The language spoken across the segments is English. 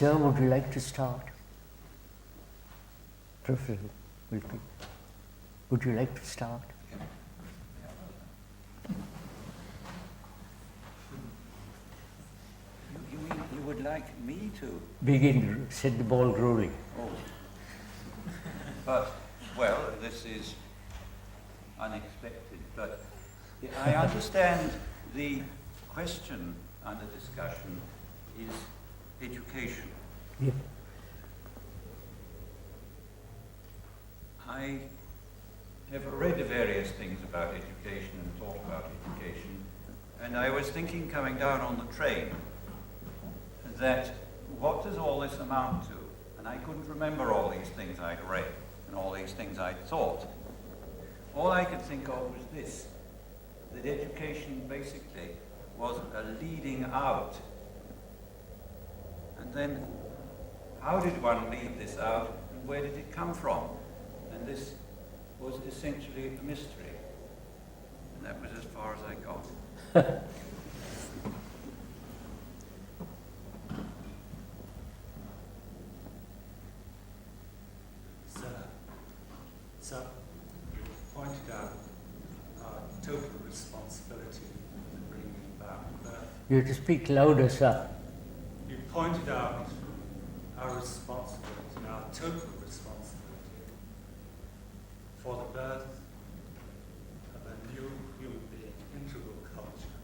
Sir, would you like to start? Professor Wilkie, would you like to start? You mean you would like me to? Begin, set the ball rolling. Oh. But, well, this is unexpected, but I understand the question under discussion is education. Yeah. I have read various things about education and thought about education, and I was thinking coming down on the train that what does all this amount to? And I couldn't remember all these things I'd read and all these things I'd thought. All I could think of was this, that education basically was a leading out. And then how did one lead this out and where did it come from? And this was essentially a mystery. And that was as far as I got. So, you pointed out our total responsibility in bringing about birth. You have to speak louder, sir. You pointed out our responsibility, our total responsibility for the birth of a new human being, integral culture.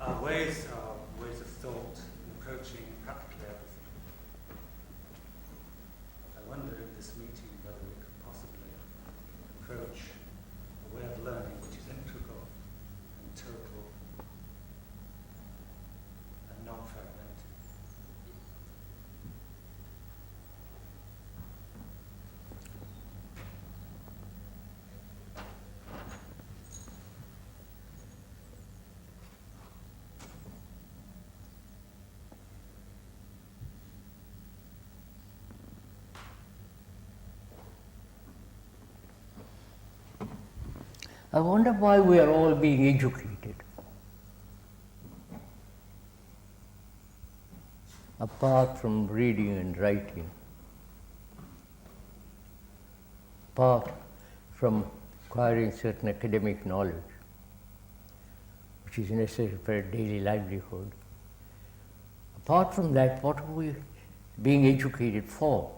Our ways are ways of thought approaching practically everything. I wonder in this meeting whether we could possibly approach a way of learning which is integral and total and not fragmented. I wonder why we are all being educated. Apart from reading and writing, apart from acquiring certain academic knowledge, which is necessary for a daily livelihood. Apart from that, what are we being educated for?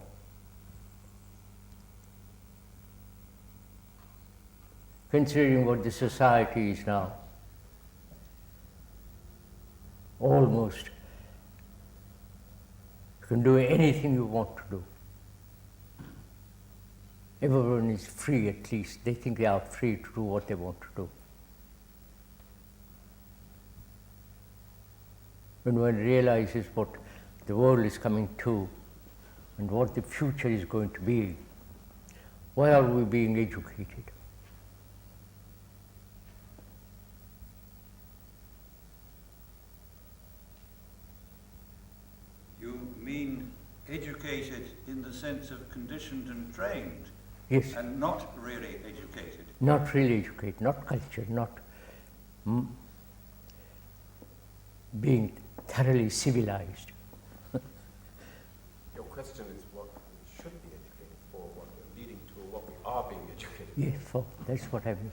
Considering what the society is now, almost you can do anything you want to do. Everyone is free, at least they think they are free to do what they want to do. When one realizes what the world is coming to and what the future is going to be, why are we being educated? Educated in the sense of conditioned and trained, Yes. and not really educated. Not really educated, not cultured, not being thoroughly civilized. Your question is what we should be educated for, what we're leading to, what we are being educated for. Yes, for, that's what I mean.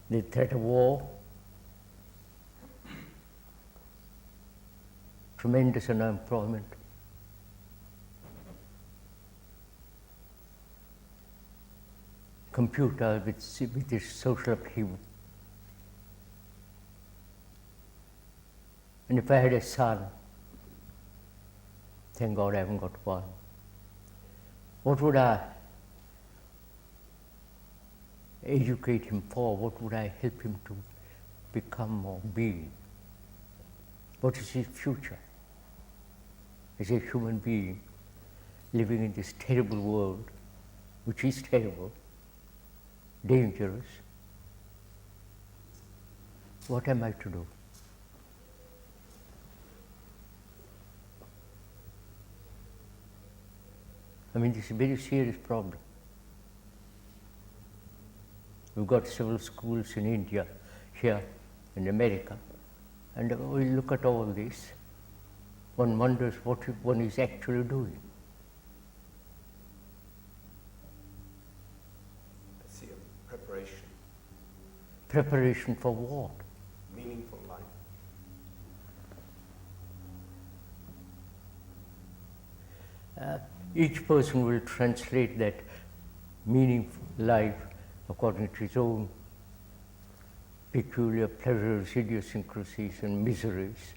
The threat of war, tremendous unemployment, computer with its social upheaval. And if I had a son, thank God I haven't got one, what would I educate him for? What would I help him to become or be? What is his future as a human being living in this terrible world, which is terrible, dangerous? What am I to do? I mean, this is a very serious problem. We've got several schools in India, here in America, and we look at all this. One wonders what one is actually doing. I see a preparation, Preparation for what? meaningful life. Each person will translate that meaningful life according to his own peculiar pleasures, idiosyncrasies and miseries.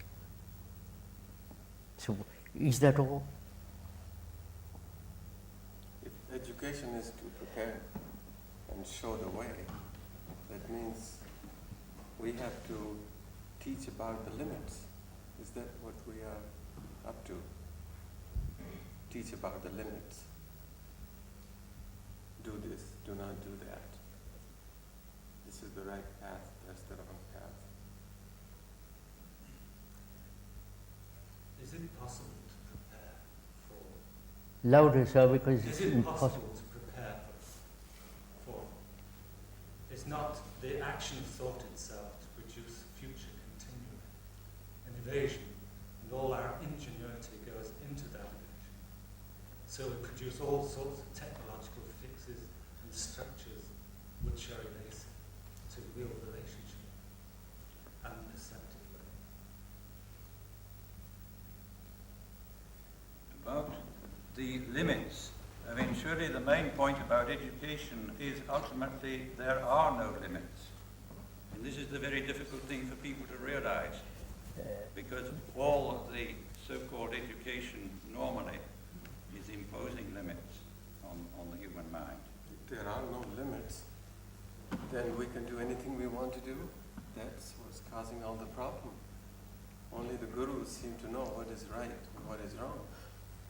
So, is that all? If education is to prepare and show the way, that means we have to teach about the limits. Is that what we are up to? Teach about the limits. Do this, do not do that. This is the right path, that's the wrong path. Is it possible to prepare for? Louder, sir, because Is it's it impossible. possible to prepare for? It's not the action of thought itself to produce future continually. An evasion, and all our ingenuity goes into that evasion. So we produce all sorts of technological fixes and structures which are evasive to real relationship and receptive learning. About the limits, I mean, surely the main point about education is ultimately there are no limits. And this is the very difficult thing for people to realize, because all of the so-called education normally is imposing limits on the human mind. If there are no limits, then we can do anything we want to do. That's what's causing all the problem. Only the gurus seem to know what is right and what is wrong.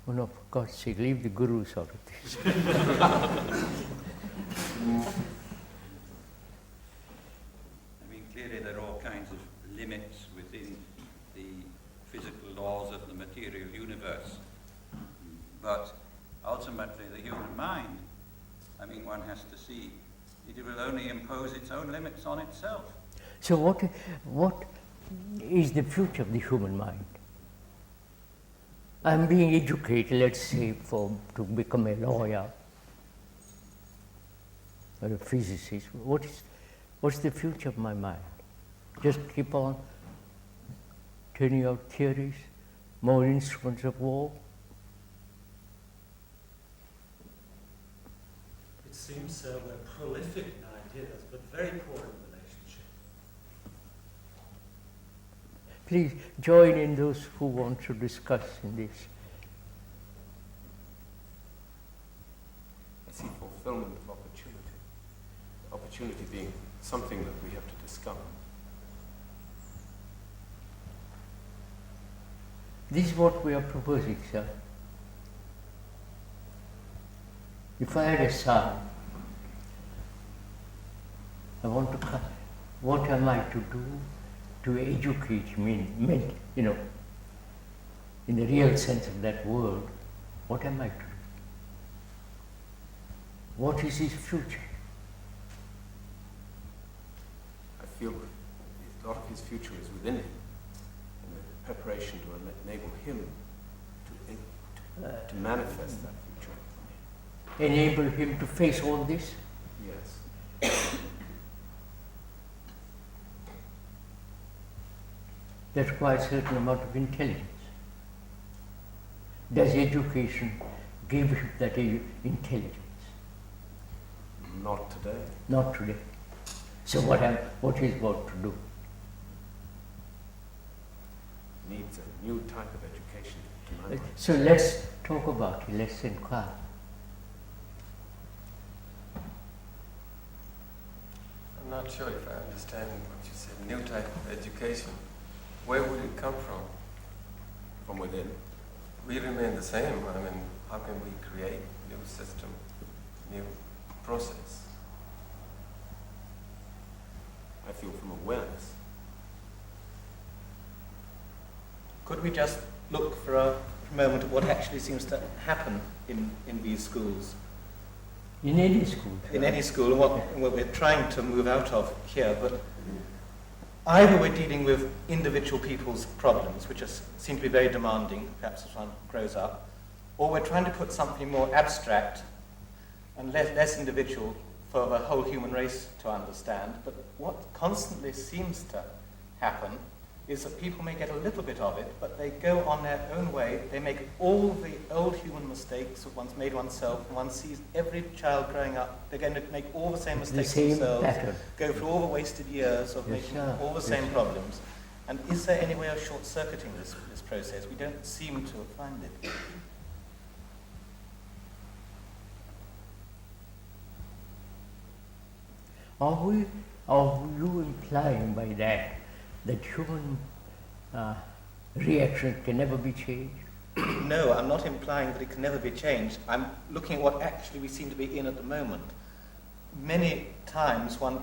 Oh no, for God's sake, leave the gurus out of this. I mean, clearly there are all kinds of limits within the physical laws of the material universe. But ultimately the human mind, I mean, one has to see, it will only impose its own limits on itself. So what is the future of the human mind? I'm being educated, let's say, to become a lawyer or a physicist. What's the future of my mind? Just keep on turning out theories, more instruments of war? It seems we're prolific in ideas, but very poor in relationship. Please join in those who want to discuss in this. I see fulfillment of opportunity. Opportunity being something that we have to discover. This is what we are proposing, sir. If I had a son, I want to, what am I to do to educate him in the real sense of that word? What am I to do? What is his future? I feel that a lot of his future is within him, and the preparation to enable him to manifest that future. Enable him to face all this? Yes. That requires a certain amount of intelligence. Does education give him that intelligence? Not today. Not today. So what is what to do? Needs a new type of education to my mind. So let's talk about it, let's inquire. I'm not sure if I understand what you said. New type of education. Where would it come from? From within. We remain the same. I mean, how can we create new system, new process? I feel from awareness. Could we just look for a moment at what actually seems to happen in these schools? In any school. in any school, and what we're trying to move out of here, but either we're dealing with individual people's problems, which seem to be very demanding, perhaps as one grows up, or we're trying to put something more abstract and less individual for the whole human race to understand. But what constantly seems to happen is that people may get a little bit of it, but they go on their own way. They make all the old human mistakes that one's made oneself, and one sees every child growing up, they're going to make all the same mistakes themselves, go through all the wasted years of making all the same problems. And is there any way of short-circuiting this process? We don't seem to find it. Are you implying by that human reaction can never be changed? No, I'm not implying that it can never be changed. I'm looking at what actually we seem to be in at the moment. Many times one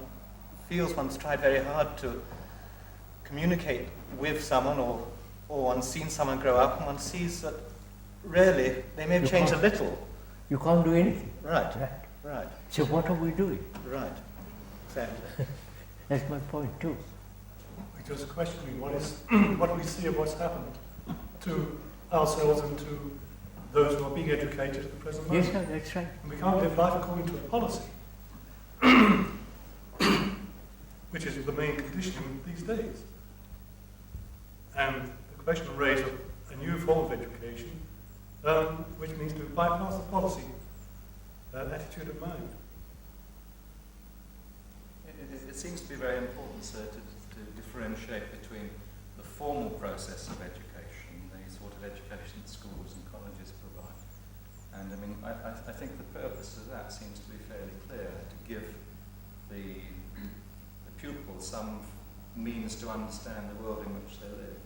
feels one's tried very hard to communicate with someone, or one's seen someone grow up, and one sees that really they may have changed a little. You can't do anything. Right. So what are we doing? Right. Exactly. That's my point too. We're just questioning what we see of what's happened to ourselves and to those who are being educated at the present moment. Yes, sir, that's right. And we can't live life according to a policy, which is the main conditioning these days. And the question raised of a new form of education, which means to bypass the policy attitude of mind. It seems to be very important, sir, to differentiate between the formal process of education, the sort of education that schools and colleges provide. And I mean, I think the purpose of that seems to be fairly clear, to give the pupils some means to understand the world in which they live.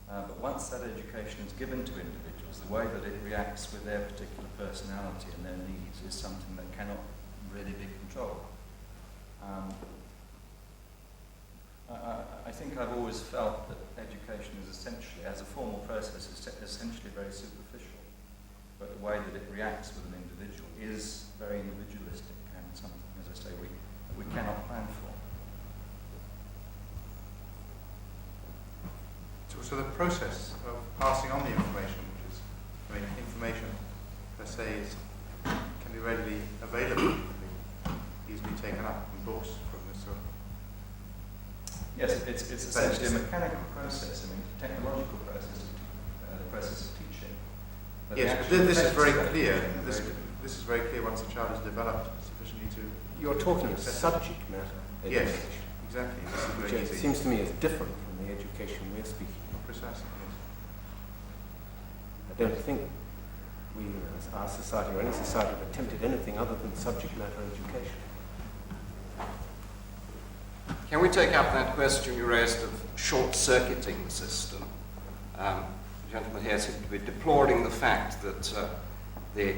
But once that education is given to individuals, the way that it reacts with their particular personality and their needs is something that cannot really be controlled. I think I've always felt that education is essentially, as a formal process, is essentially very superficial. But the way that it reacts with an individual is very individualistic and something, as I say, we cannot plan for. So the process of passing on the information, information per se can be readily available, can be easily taken up in books from this sort of. Yes, it's essentially a mechanical process, technological process, the process of teaching. But yes, but this is very clear. This is very clear once the child has developed sufficiently to. You're talking of subject matter education. Yes, exactly. Which it seems to me is different from the education we're speaking of. Precisely, yes. I don't think we, as our society or any society, have attempted anything other than subject matter education. Can we take up that question you raised of short-circuiting the system? The gentleman here seemed to be deploring the fact that the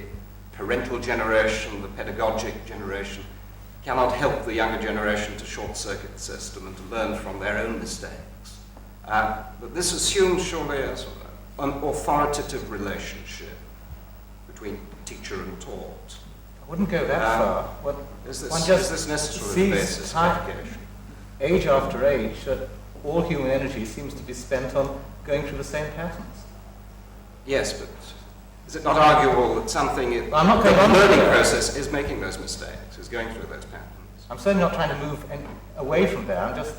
parental generation, the pedagogic generation, cannot help the younger generation to short-circuit the system and to learn from their own mistakes. But this assumes surely an authoritative relationship between teacher and taught. I wouldn't go that far. Is One just this necessary basis of education? Age after age, all human energy seems to be spent on going through the same patterns. Yes, but is it not arguable that something, I'm not going the on learning there. process is making those mistakes, is going through those patterns? I'm certainly not trying to move away from there. I'm just,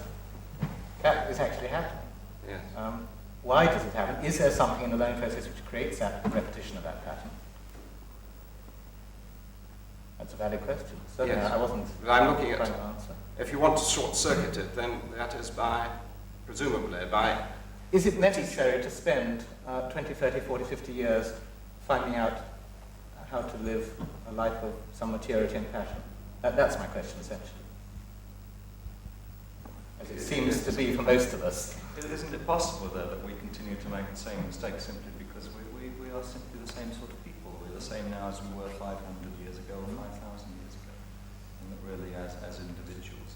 that is actually happening. Yes. Why does it happen? Is there something in the learning process which creates that repetition of that pattern? That's a valid question. Certainly, Yes. I wasn't But I'm looking at, trying to answer. if you want to short-circuit it, then that is presumably by... Is it necessary to spend 20, 30, 40, 50 years finding out how to live a life of some maturity and passion? That's my question, essentially. As it seems to be for most of us. Isn't it possible, though, that we continue to make the same mistakes simply because we are simply the same sort of people? We're the same now as we were 500 years ago or 5,000 years ago. And that really, as individuals,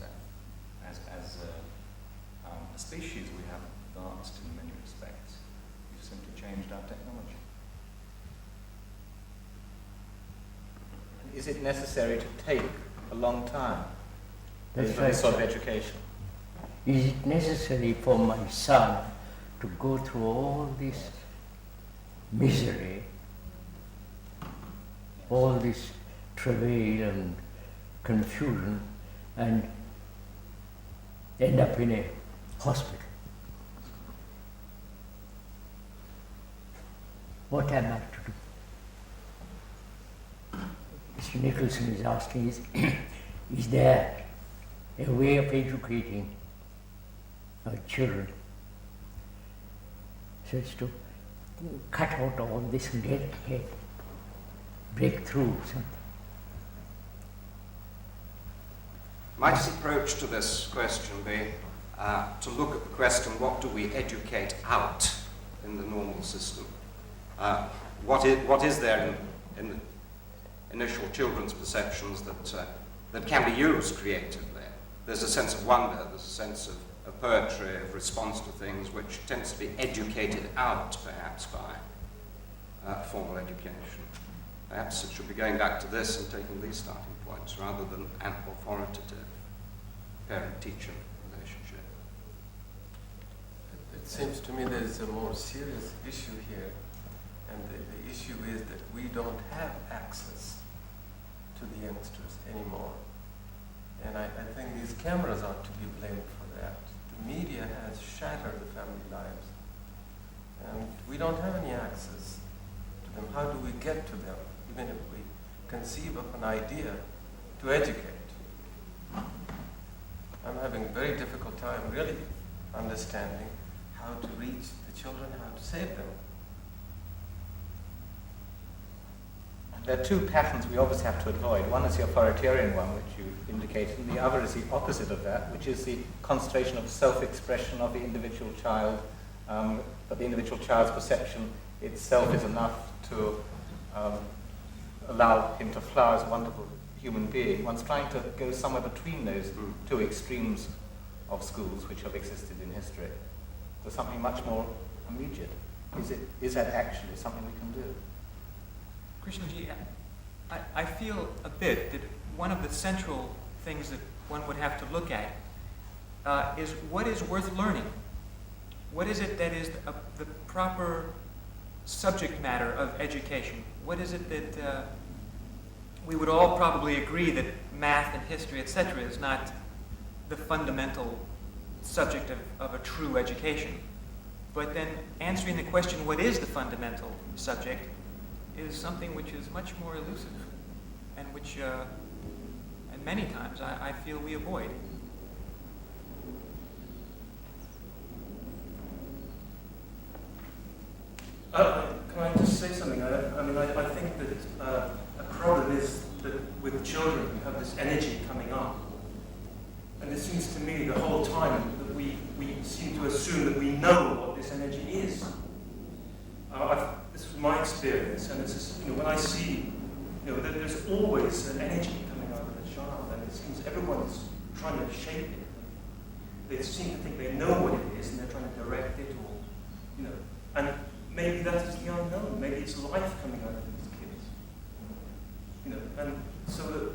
as a species, we have advanced in many respects. We've simply changed our technology. is it necessary to take a long time That's for right, this sort of sir. education? Is it necessary for my son to go through all this misery, all this travail and confusion, and end up in a hospital? What am I to do? Mr. Nicholson is asking, is there a way of educating our children so as to cut out all this and get ahead, break through something? Might his approach to this question be to look at the question, what do we educate out in the normal system? What is there in the initial children's perceptions that can be used creatively? There's a sense of wonder, there's a sense of poetry, of response to things, which tends to be educated out, perhaps, by formal education. Perhaps it should be going back to this and taking these starting points, rather than an authoritative parent-teacher relationship. It seems to me there's a more serious issue here, and the issue is that we don't have access to the youngsters anymore. And I think these cameras ought to be blamed for that. The media has shattered the family lives, and we don't have any access to them. How do we get to them, even if we conceive of an idea to educate? I'm having a very difficult time really understanding how to reach the children, how to save them. There are two patterns we always have to avoid. One is the authoritarian one, which you indicated, and the other is the opposite of that, which is the concentration of self-expression of the individual child, but the individual child's perception itself is enough to allow him to flower as a wonderful human being. One's trying to go somewhere between those two extremes of schools which have existed in history. So something much more immediate. Is that actually something we can do? Krishnaji, I feel a bit that one of the central things that one would have to look at is what is worth learning? What is it that is the proper subject matter of education? What is it that we would all probably agree that math and history, etc., is not the fundamental subject of a true education. But then answering the question, what is the fundamental subject, is something which is much more elusive and which, and many times, I feel we avoid. Can I just say something? I think that a problem is that with children you have this energy coming up. And it seems to me the whole time that we seem to assume that we know what this energy is. This was my experience, and it's just, when I see, that there's always an energy coming out of the child, and it seems everyone's trying to shape it. They seem to think they know what it is, and they're trying to direct it, or, and maybe that is the unknown. Maybe it's life coming out of these kids. And so that,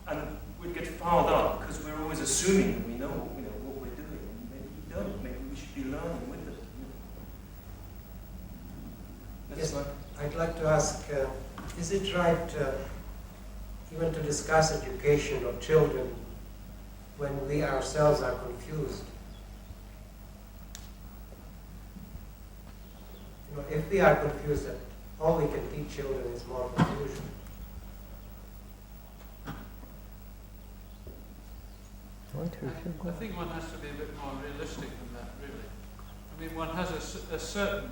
and we get fouled up because we're always assuming that we know, what we're doing. And maybe we don't. Maybe we should be learning with it. Yes, I'd like to ask, is it right even to discuss education of children when we ourselves are confused? If we are confused, then all we can teach children is more confusion. I think one has to be a bit more realistic than that, really. I mean, one has a certain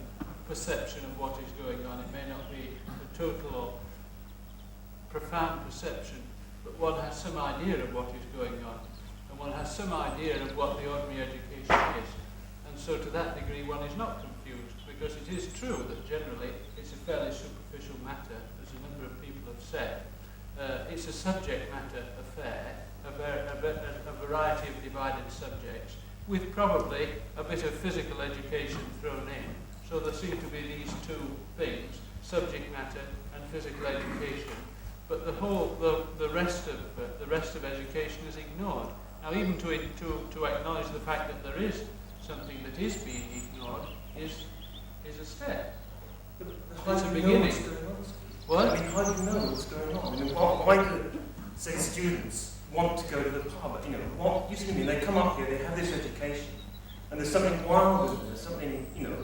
perception of what is going on. It may not be a total or profound perception, but one has some idea of what is going on, and one has some idea of what the ordinary education is. And so to that degree, one is not confused, because it is true that generally it's a fairly superficial matter, as a number of people have said. It's a subject matter affair, a variety of divided subjects, with probably a bit of physical education thrown in. So there seem to be these two things, subject matter and physical education, but the rest of education is ignored. Now, even to acknowledge the fact that there is something that is being ignored is a step. It's a beginning. What? I mean, how do you know what's going on? I mean, why do, say, students want to go to the pub? You know, what, you see what I mean? They come up here, they have this education, and there's something wild in there, something, you know,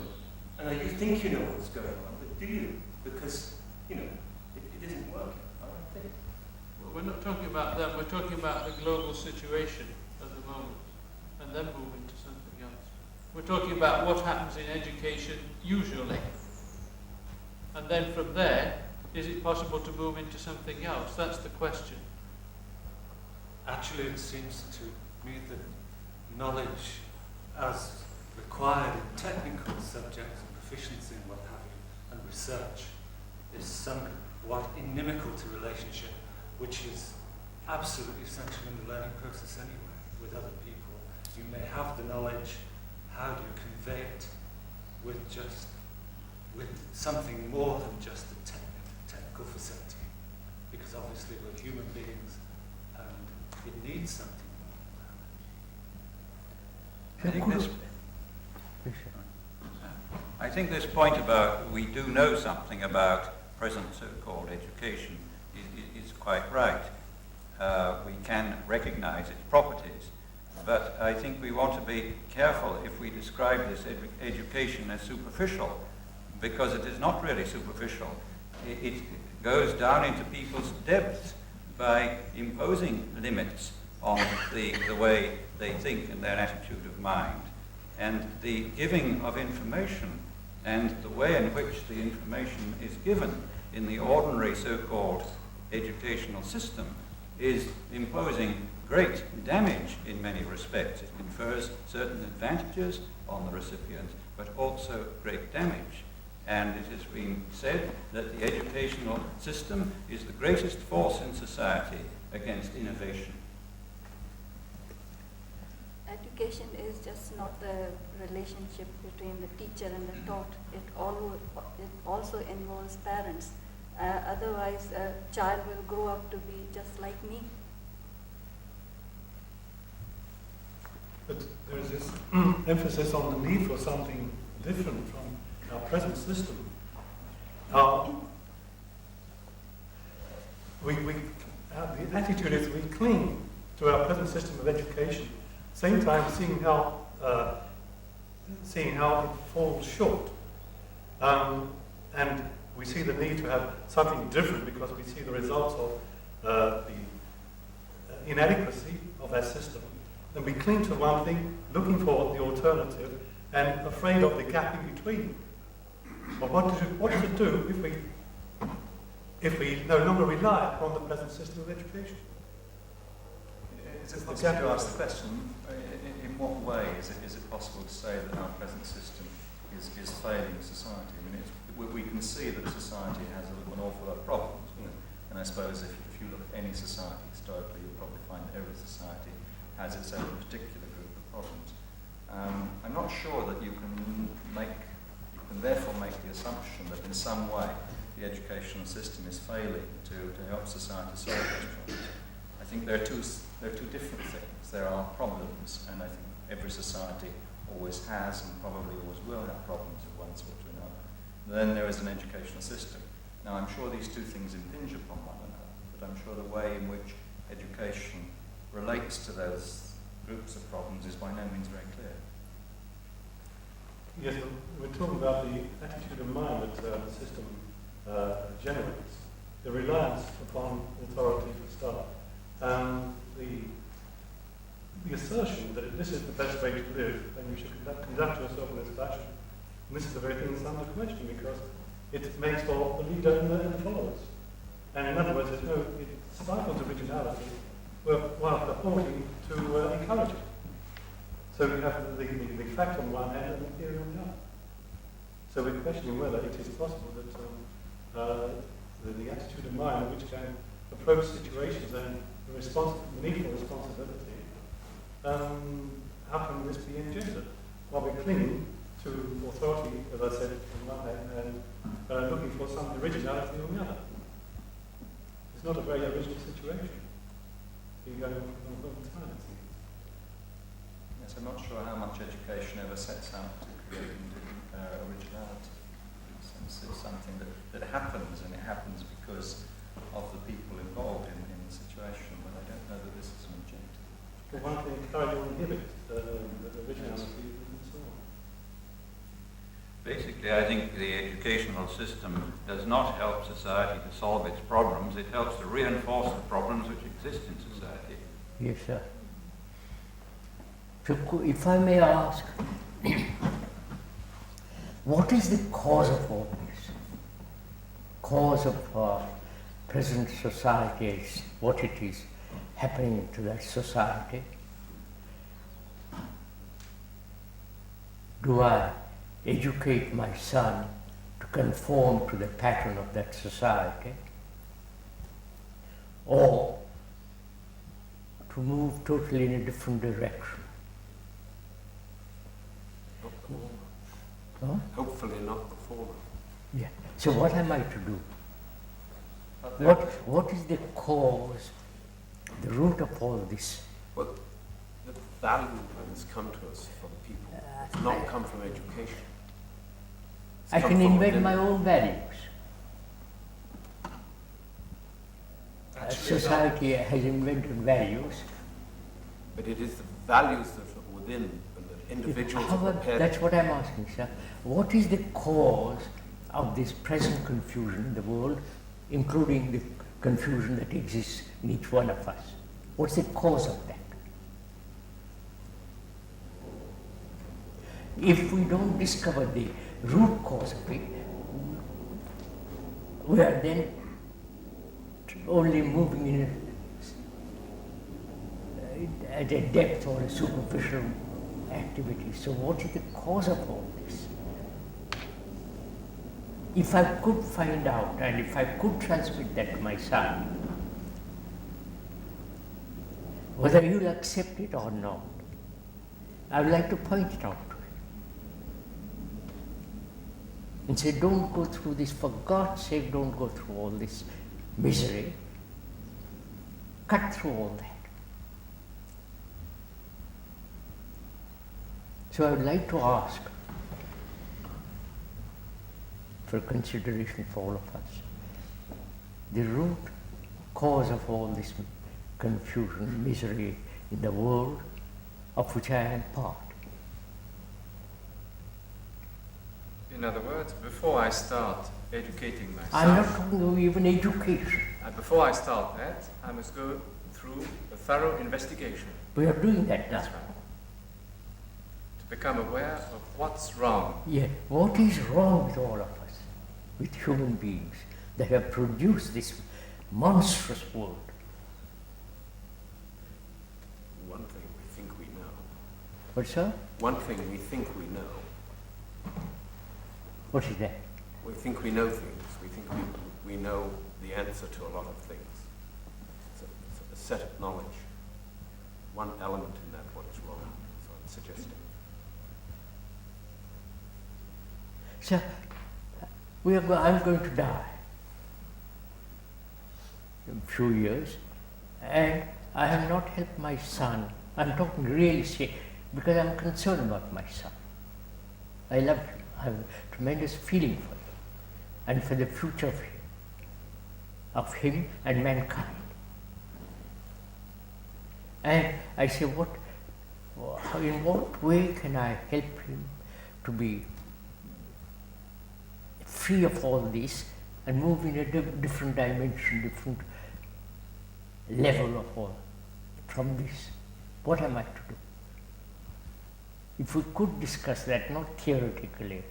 and you think you know what's going on, but do you? Because, you know, it isn't working, I don't think. Well, we're not talking about that, we're talking about the global situation at the moment, and then move into something else. We're talking about what happens in education usually. And then from there, is it possible to move into something else? That's the question. Actually, it seems to me that knowledge as required in technical subjects and proficiency and what have you, and research, is somewhat inimical to relationship, which is absolutely essential in the learning process anyway, with other people. You may have the knowledge, how do you convey it with something more than just the technical facility? Because obviously we're human beings and it needs something more. I think this point about we do know something about present so-called education is quite right. We can recognize its properties, but I think we want to be careful if we describe this education as superficial, because it is not really superficial. It goes down into people's depths by imposing limits on the way they think and their attitude of mind. And the giving of information and the way in which the information is given in the ordinary so-called educational system is imposing great damage in many respects. It confers certain advantages on the recipient, but also great damage. And it has been said that the educational system is the greatest force in society against innovation. Education is just not the relationship between the teacher and the taught. It also involves parents. Otherwise, a child will grow up to be just like me. But there is this emphasis on the need for something different from our present system. The attitude is we cling to our present system of education, same time seeing how it falls short. And we see the need to have something different because we see the results of the inadequacy of that system. And we cling to one thing, looking for the alternative, and afraid of the gap in between. But what to do if we no longer rely upon the present system of education? Is it possible to ask the question, in what way is it possible to say that our present system is failing society? I mean, we can see that society has an awful lot of problems, and I suppose if you look at any society historically, you'll probably find that every society has its own particular group of problems. I'm not sure that you can therefore make the assumption that in some way the educational system is failing to help society solve those problems. I think there are two different things. There are problems, and I think every society always has and probably always will have problems of one sort or another. Then there is an educational system. Now, I'm sure these two things impinge upon one another, but I'm sure the way in which education relates to those groups of problems is by no means very clear. Yes, we're talking about the attitude of mind that the system generates, the reliance upon authority for start, the assertion that this is the best way to live and you should conduct yourself in this fashion. And this is the very thing that's under question because it makes for the leader and the followers. And in other words, it stifles originality while purporting to encourage it. So we have the fact on one hand and the theory on the other. So we're questioning whether it is possible that the attitude of mind which can approach situations and the need for responsibility, how can this be engendered? While we're clinging to authority, as I said, on one hand, and looking for some originality on the other. not a very original situation. You're going on for a long time, I think. Yes, I'm not sure how much education ever sets out to create originality. Since it's something that happens, and it happens because of the people involved in the situation, but I don't know that this is an objective. Well, one can encourage or inhibit originality and so on. Basically, I think the educational system does not help society to solve its problems. It helps to reinforce the problems which exist in society. Yes, sir. So, if I may ask, what is the cause of all this? Cause of present society is what it is happening to that society. Do I educate my son to conform to the pattern of that society, or to move totally in a different direction? Not the former. Huh? Hopefully not the former. Yeah. So what am I to do? What is the cause, the root of all this? Well, the value has come to us from people. It's not come from education. It's I come can from invent within. my own values. Society has invented values. But it is the values that are within, and that individuals are prepared. That's what I'm asking, sir. What is the cause of this present confusion in the world, including the confusion that exists in each one of us? What's the cause of that? If we don't discover the root cause of it, we are then only moving in at a depth or a superficial activity. So what is the cause of all this? If I could find out, and if I could transmit that to my son, whether he'll accept it or not, I would like to point it out to him and say, don't go through this, for God's sake, don't go through all this misery. Cut through all that. So I would like to ask for consideration for all of us, the root cause of all this confusion, misery in the world of which I am part. In other words, before I start educating myself, I'm not talking of even education. Before I start that, I must go through a thorough investigation. We are doing that now. That's right. To become aware of what's wrong. Yeah, what is wrong with all of us, with human beings that have produced this monstrous world? One thing we think we know. What, sir? One thing we think we know. What is that? We think we know things. We think we know the answer to a lot of things. It's a set of knowledge. One element in that what is wrong, so I'm suggesting. Sir, I'm going to die in a few years, and I have not helped my son. I'm talking really seriously because I'm concerned about my son. I love him. I have a tremendous feeling for him and for the future of him and mankind. And I say, in what way can I help him to be free of all this and move in a different dimension, different level of all from this? What am I to do? If we could discuss that, not theoretically,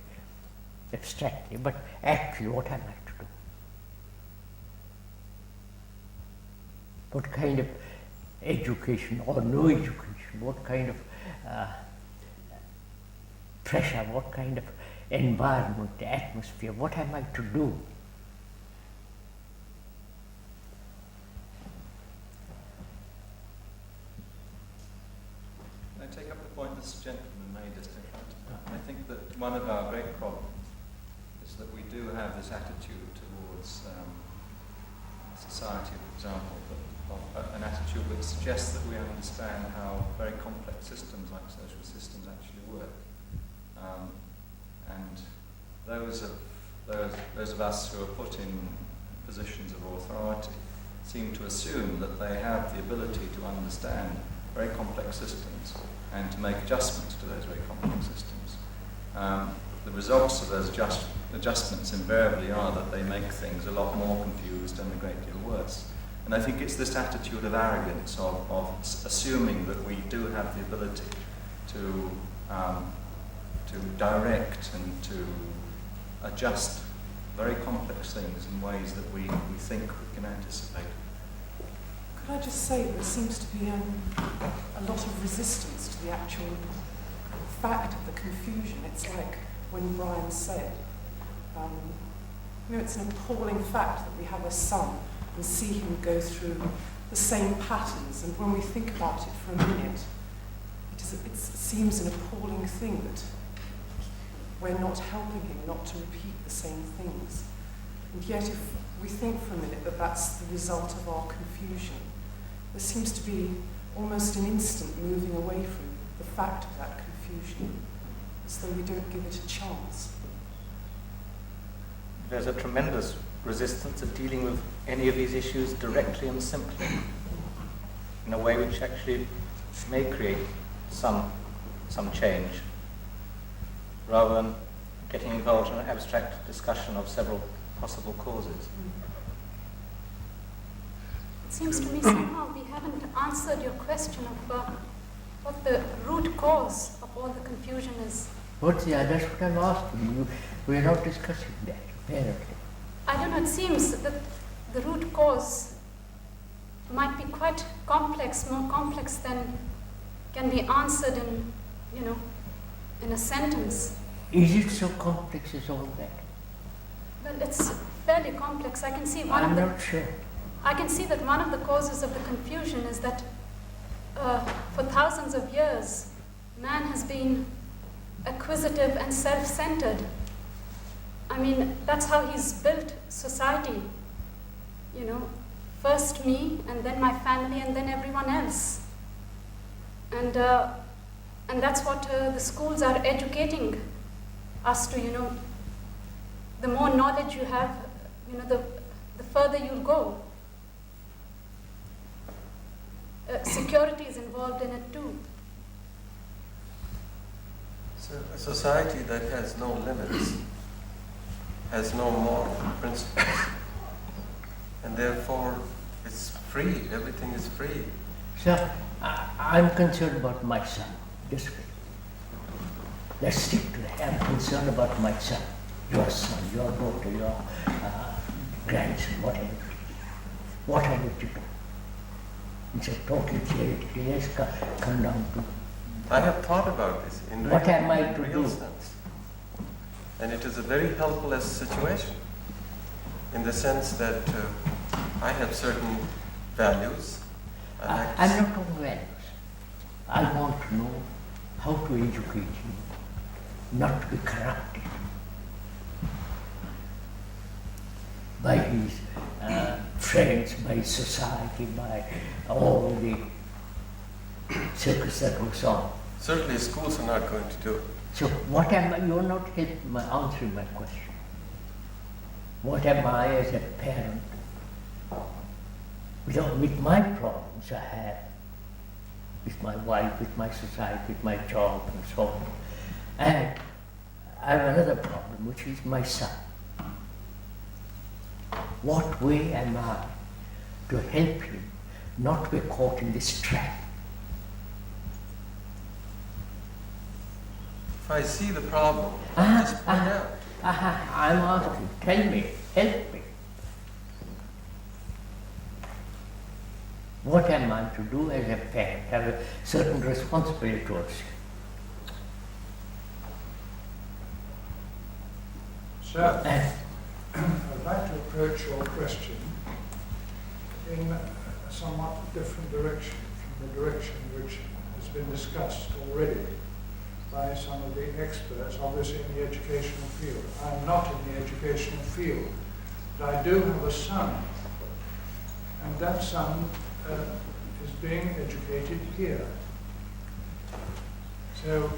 abstractly, but actually, what am I to do? What kind of education or no education, what kind of pressure, what kind of environment, atmosphere, what am I to do? I take up the point this gentleman made just in front of me. I think that one of our great problems is that we do have this attitude towards society, for example, of an attitude which suggests that we understand how very complex systems like social systems actually work. And those of us who are put in positions of authority seem to assume that they have the ability to understand very complex systems and to make adjustments to those very complex systems. The results of those adjustments invariably are that they make things a lot more confused and a great deal worse. And I think it's this attitude of arrogance, of assuming that we do have the ability to direct and to adjust very complex things in ways that we think we can anticipate. Could I just say there seems to be a lot of resistance to the actual fact of the confusion. It's like when Brian said, it's an appalling fact that we have a son and see him go through the same patterns, and when we think about it for a minute, it seems an appalling thing that we're not helping him not to repeat the same things. And yet if we think for a minute that that's the result of our confusion, there seems to be almost an instant moving away from the fact of that confusion, as though we don't give it a chance. There's a tremendous resistance at dealing with any of these issues directly and simply, in a way which actually may create some change, rather than getting involved in an abstract discussion of several possible causes. It seems to me somehow we haven't answered your question of what the root cause of all the confusion is. That's what I'm asking you. We're not discussing that, apparently. I don't know, it seems that the root cause might be quite complex, more complex than can be answered in a sentence. Is it so complex as all that? Well, it's fairly complex. I can see I'm not sure. I can see that one of the causes of the confusion is that for thousands of years, man has been acquisitive and self-centered. I mean, that's how he's built society. First me, and then my family, and then everyone else. And that's what the schools are educating us to, the more knowledge you have, the further you'll go. Security is involved in it too. So a society that has no limits has no moral principles, and therefore it's free, everything is free. Sir, I'm concerned about my son, this way. Let's stick to that. I'm concerned about my son, your daughter, your grandson, whatever. What are we to do? It's a total theoretically. Let's come down to. I have thought about this in what am I to real do? sense. And it is a very helpless situation in the sense that I have certain values. I'm not talking values. I want to know how to educate him, not to be corrupted by his friends, by society, by all the circus that goes on. Certainly schools are not going to do it. So what am I, you're not answering my question. What am I as a parent with my problems I have, with my wife, with my society, with my job and so on. And I have another problem, which is my son. What way am I to help him not be caught in this trap? If I see the problem, just point out. I'm asking, tell me, help me. What am I to do as a parent? I have a certain responsibility towards you. Sir, I'd like to approach your question in a somewhat different direction from the direction which has been discussed already by some of the experts, obviously in the educational field. I'm not in the educational field, but I do have a son and that son is being educated here. So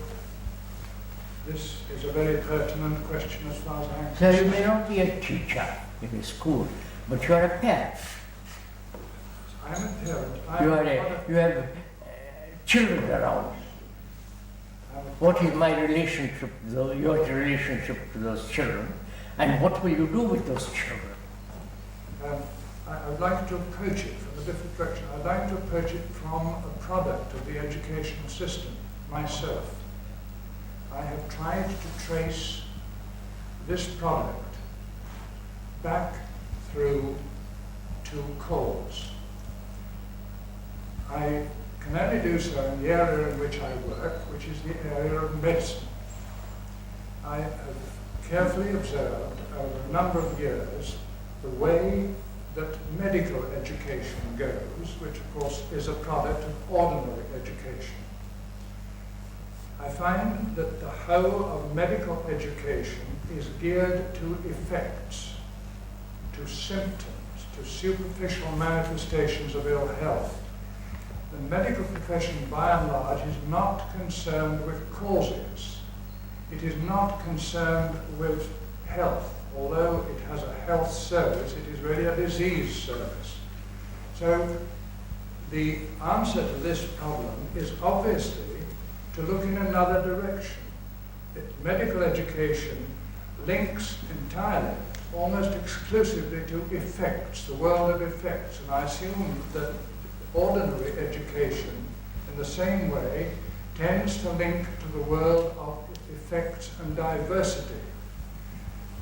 this is a very pertinent question as far as I'm So concerned. you may not be a teacher in a school, but you are a parent. I'm a parent. You have children around. What is my relationship, your relationship to those children, and what will you do with those children? I'd like to approach it from a different direction. I'd like to approach it from a product of the educational system, myself. I have tried to trace this product back through to cause. I can only do so in the area in which I work, which is the area of medicine. I have carefully observed over a number of years the way that medical education goes, which of course is a product of ordinary education. I find that the whole of medical education is geared to effects, to symptoms, to superficial manifestations of ill health. The medical profession, by and large, is not concerned with causes. It is not concerned with health. Although it has a health service, it is really a disease service. So the answer to this problem is obviously to look in another direction. That medical education links entirely, almost exclusively to effects, the world of effects. And I assume that ordinary education, in the same way, tends to link to the world of effects and diversity.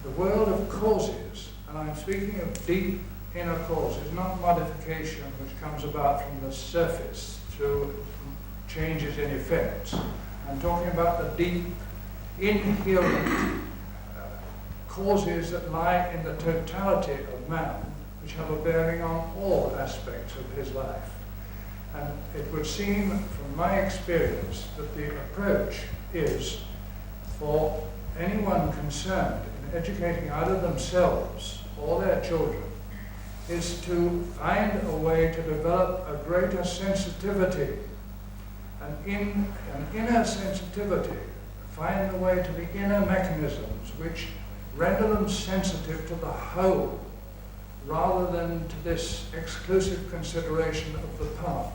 The world of causes, and I'm speaking of deep inner causes, not modification which comes about from the surface through changes in effects. I'm talking about the deep, inherent causes that lie in the totality of man, which have a bearing on all aspects of his life. And it would seem, from my experience, that the approach is for anyone concerned in educating either themselves or their children is to find a way to develop a greater sensitivity, an inner sensitivity, find a way to the inner mechanisms which render them sensitive to the whole rather than to this exclusive consideration of the part.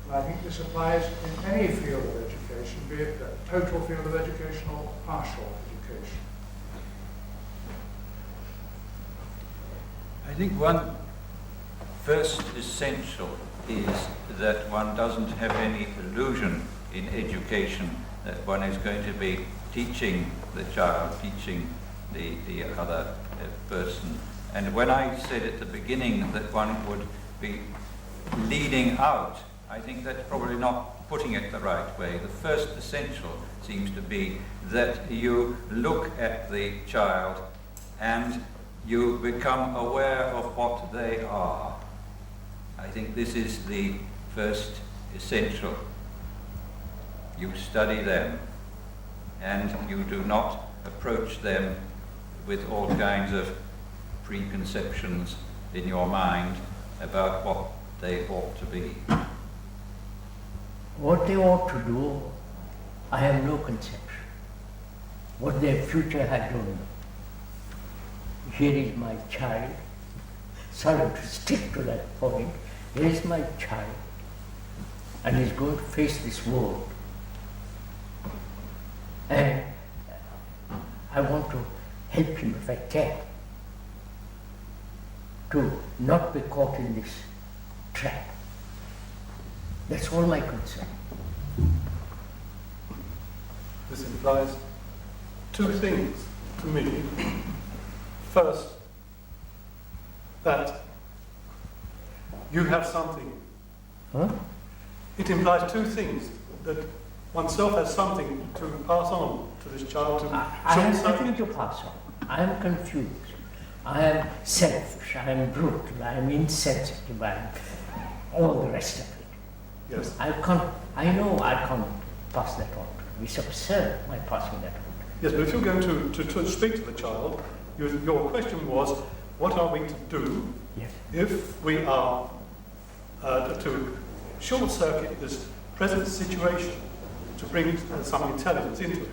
And I think this applies in any field of education, be it a total field of education or partial education. I think one first essential is that one doesn't have any illusion in education that one is going to be teaching the child, teaching the other person. And when I said at the beginning that one would be leading out, I think that's probably not putting it the right way. The first essential seems to be that you look at the child and you become aware of what they are. I think this is the first essential. You study them and you do not approach them with all kinds of preconceptions in your mind about what they ought to be. What they ought to do, I have no conception. What their future, I don't know. Here is my child. Sorry to stick to that point. Here is my child, and he's going to face this world. And I want to help him if I can, to not be caught in this trap. That's all my concern. This implies two things to me. First, that you have something. Huh? It implies two things, that oneself has something to pass on to this child. I have nothing to pass on. I am confused. I am selfish. I am brutal. I am insensitive. I am all the rest of it. Yes. I know I can't pass that on to him. It's absurd, my passing that on to him. Yes, but if you're going to speak to the child, your question was, what are we to do Yes. If we are to short-circuit this present situation to bring some intelligence into it,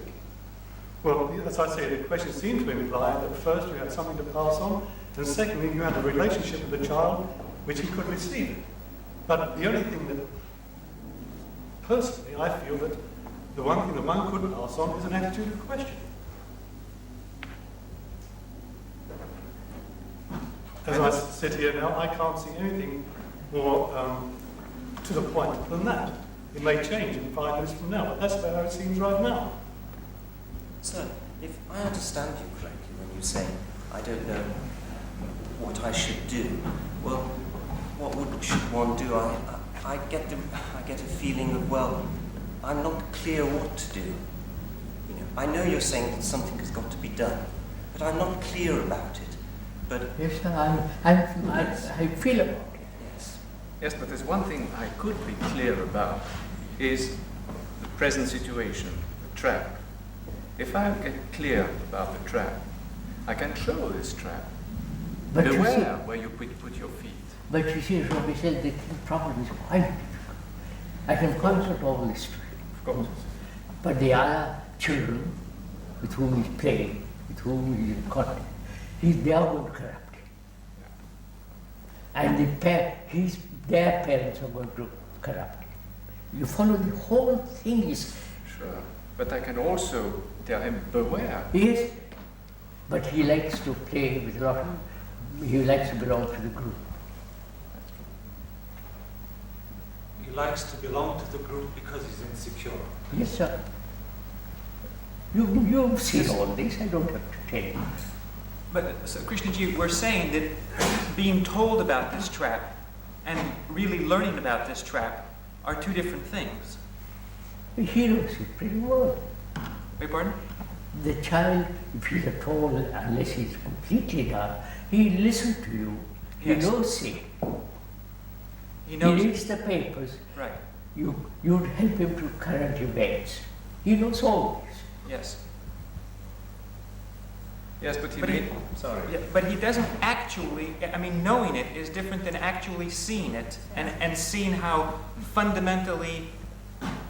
well, as I say, the question seems to imply that first you had something to pass on, and secondly you had a relationship with the child which he could receive. But the only thing that, personally, I feel that the one thing that one could pass on is an attitude of question. As I sit here now, I can't see anything more to the point than that. It may change in 5 minutes from now, but that's how it seems right now. Sir, if I understand you correctly when you say, I don't know what I should do, well, should one do? I get a feeling of, well, I'm not clear what to do. You know, I know you're saying that something has got to be done, but I'm not clear about it. But yes, sir, I feel about it. Yes. Yes, but there's one thing I could be clear about, is the present situation, the trap. If I get clear about the trap, I can throw this trap. But beware where you put your feet. But you see, Robbie said the problem is quite difficult. I can concentrate all this to him. Of course. But the other children with whom he's playing, with whom he's in contact, they are going to corrupt him. And their parents are going to corrupt him. You follow, the whole thing is... Sure. But I can also tell him, beware. Yes, but he likes to play with a lot of... He likes to belong to the group. He likes to belong to the group because he's insecure. Yes, sir. You've seen all this, I don't have to tell you. But, so Krishnaji, we're saying that being told about this trap and really learning about this trap are two different things. He knows it pretty well. Beg pardon? The child, if he's at all, unless he's completely dumb, he listens to you. He Yes. knows it. He knows He reads the papers. Right. You'd help him to current events. He knows all this. Yes. Yes, but sorry. Yeah, but he doesn't actually, I mean, knowing it is different than actually seeing it and seeing how fundamentally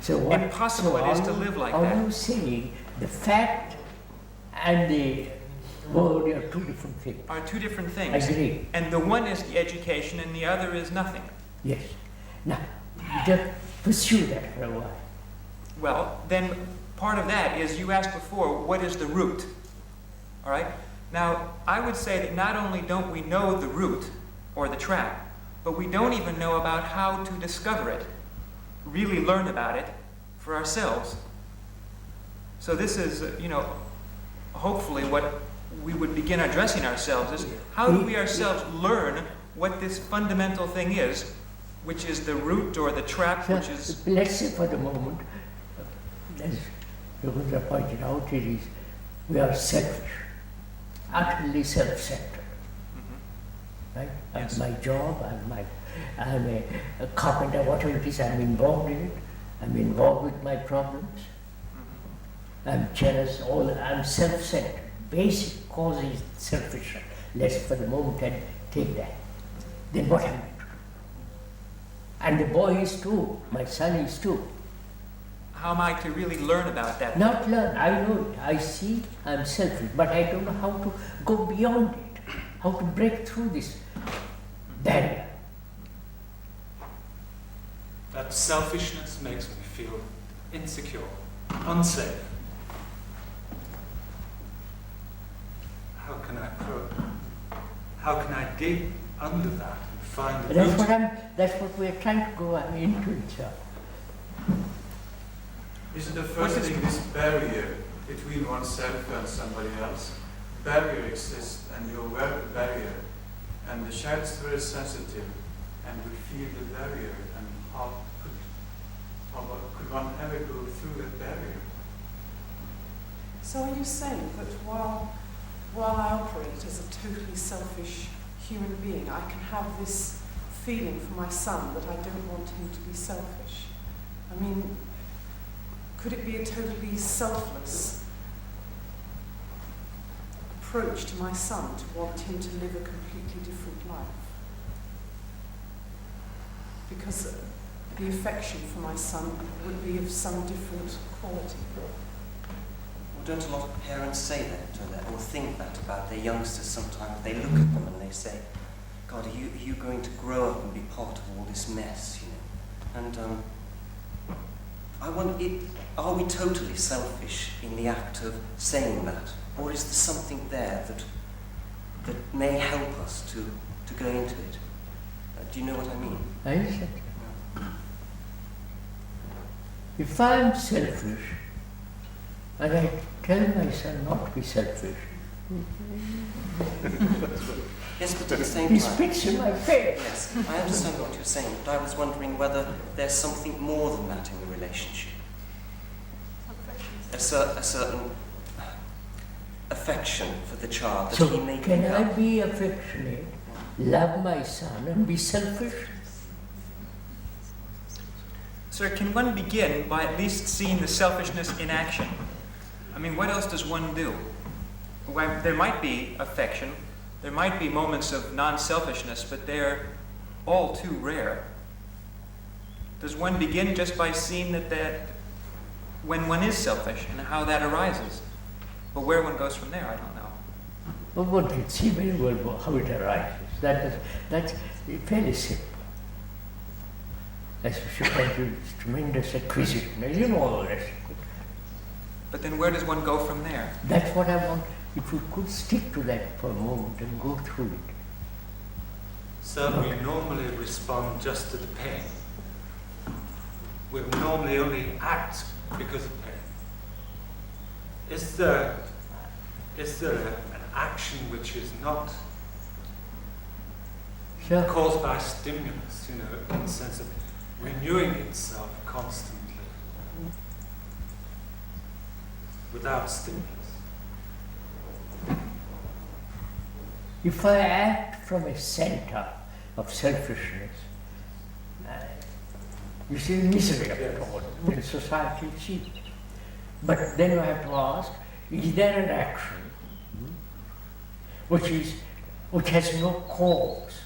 impossible it is to live like that. Are you saying the fact and the word are two different things? Are two different things. Agree. And the one is the education and the other is nothing. Yes. Now, just pursue that for a while. Well, then part of that is, you asked before, what is the root? All right? Now, I would say that not only don't we know the root or the trap, but we don't even know about how to discover it, really learn about it for ourselves. So this is, hopefully what we would begin addressing ourselves is, how do we ourselves learn what this fundamental thing is, which is the root or the trap, which is... Let's say for the moment, as Yogendra pointed out, we are selfish, utterly self-centered. Right? I have my job, I'm a carpenter, whatever it is, I'm involved in it. I'm involved with my problems. I'm jealous, I'm self-centered. Basic cause is selfish. Let's for the moment take that. Then what am I to do? And the boy is too, my son is too. How am I to really learn about that? Not learn, I know it. I see I'm selfish, but I don't know how to go beyond it, how to break through this barrier. That selfishness makes me feel insecure, unsafe. How can I dig under that and find the root? That's what we're trying to go into it, sir. Isn't the first thing this barrier between oneself and somebody else? Barrier exists and you're aware of the barrier, and the child is very sensitive and will feel the barrier, and how could one ever go through that barrier? So are you saying that while I operate as a totally selfish human being, I can have this feeling for my son that I don't want him to be selfish? I mean, could it be a totally selfless approach to my son to want him to live a completely different life? because the affection for my son would be of some different quality. Well, don't a lot of parents say that or think that about their youngsters sometimes? They look at them and they say, God, are you going to grow up and be part of all this mess, you know? And I wonder, are we totally selfish in the act of saying that? Or is there something there that may help us to go into it? Do you know what I mean? I understand. If I'm selfish, and I tell my son not to be selfish, yes, but at the same time... he spits in my face. Yes, I understand what you're saying, but I was wondering whether there's something more than that in the relationship. A certain affection for the child that he may can become. I be affectionate, love my son, and be selfish? Sir, can one begin by at least seeing the selfishness in action? I mean, what else does one do? Well, there might be affection, there might be moments of non-selfishness, but they're all too rare. Does one begin just by seeing that when one is selfish and how that arises? But where one goes from there, I don't know. Well, one can see very well how it arises. That's fairly simple. As Chopin, tremendous acquisition, you know all the rest of it. But then where does one go from there? That's what I want. If we could stick to that for a moment and go through it. So we normally respond just to the pain. We normally only act because of pain. Is there an action which is not caused by stimulus, you know, in the sense of renewing itself constantly without stimulus? If I act from a center of selfishness, you see the misery of it all, when society sees. But then you have to ask, is there an action which has no cause?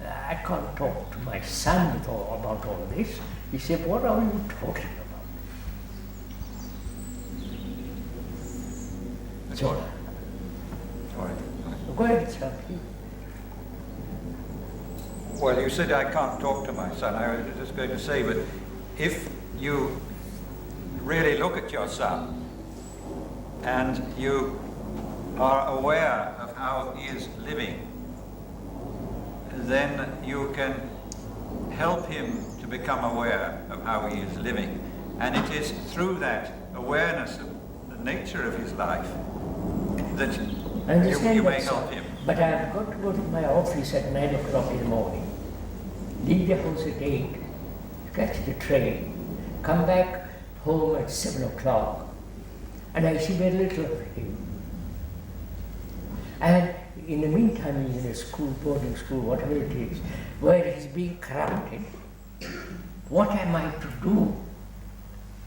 I can't talk to my son about all this. He said, what are you talking about? So, go ahead, sir. Well, you said I can't talk to my son. I was just going to say, but if you really look at your son and you are aware of how he is living, then you can help him to become aware of how he is living. And it is through that awareness of the nature of his life that you may help him. But I've got to go to my office at 9 o'clock in the morning, leave the house at 8, catch the train, come back home at 7 o'clock, and I see very little of him. And in the meantime, he's in a school, boarding school, whatever it is, where he's being corrupted. What am I to do?